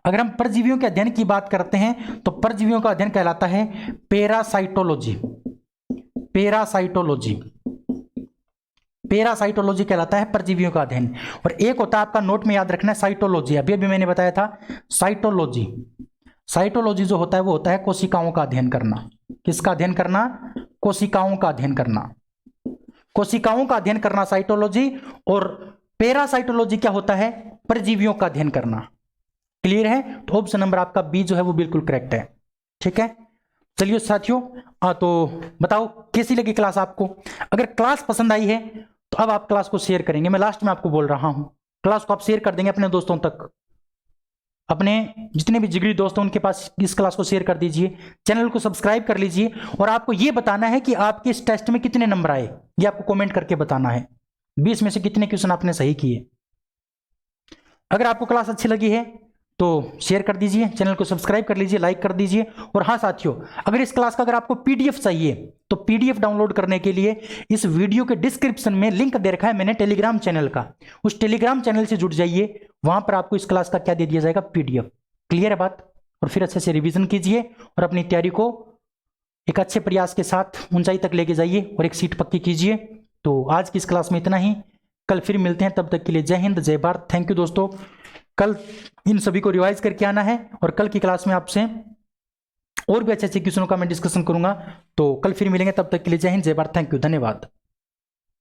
अगर हम परजीवियों के अध्ययन की बात करते हैं तो परजीवियों का अध्ययन कहलाता है पैरासाइटोलॉजी। पैरासाइटोलॉजी कहलाता है परजीवियों का अध्ययन। और एक होता है आपका नोट में याद रखना है साइटोलॉजी। अभी अभी मैंने बताया था साइटोलॉजी जो होता है वो होता है कोशिकाओं का अध्ययन करना। किसका अध्ययन करना? कोशिकाओं का अध्ययन करना। कोशिकाओं का अध्ययन करना साइटोलॉजी, और पैरासाइटोलॉजी क्या होता है? परजीवियों का अध्ययन करना। क्लियर है? तो ऑप्शन नंबर आपका बी जो है वो बिल्कुल करेक्ट है। ठीक है, चलिए साथियों, तो बताओ कैसी लगी क्लास आपको? अगर क्लास पसंद आई है तो अब आप क्लास को शेयर करेंगे। मैं लास्ट में आपको बोल रहा हूं, क्लास को आप शेयर कर देंगे अपने दोस्तों तक। अपने जितने भी जिगरी दोस्त हैं उनके पास इस क्लास को शेयर कर दीजिए। चैनल को सब्सक्राइब कर लीजिए, और आपको यह बताना है कि आपके इस टेस्ट में कितने नंबर आए, ये आपको कमेंट करके बताना है। 20 में से कितने क्वेश्चन आपने सही किए। अगर आपको क्लास अच्छी लगी है तो शेयर कर दीजिए, चैनल को सब्सक्राइब कर लीजिए, लाइक कर दीजिए। और हाँ साथियों, अगर इस क्लास का अगर आपको पीडीएफ चाहिए तो पीडीएफ डाउनलोड करने के लिए इस वीडियो के डिस्क्रिप्शन में लिंक दे रखा है मैंने टेलीग्राम चैनल का। उस टेलीग्राम चैनल से जुड़ जाइए, वहां पर आपको इस क्लास का क्या दे दिया जाएगा? पीडीएफ। क्लियर है बात? और फिर अच्छे से रिवीजन कीजिए और अपनी तैयारी को एक अच्छे प्रयास के साथ ऊंचाई तक लेके जाइए और एक सीट पक्की कीजिए। तो आज की इस क्लास में इतना ही, कल फिर मिलते हैं। तब तक के लिए जय हिंद, जय भारत। थैंक यू दोस्तों। कल इन सभी को रिवाइज करके आना है, और कल की क्लास में आपसे और भी अच्छे अच्छे क्वेश्चनों का मैं डिस्कशन करूंगा। तो कल फिर मिलेंगे, तब तक के लिए जय हिंद, जय भारत। थैंक यू, धन्यवाद।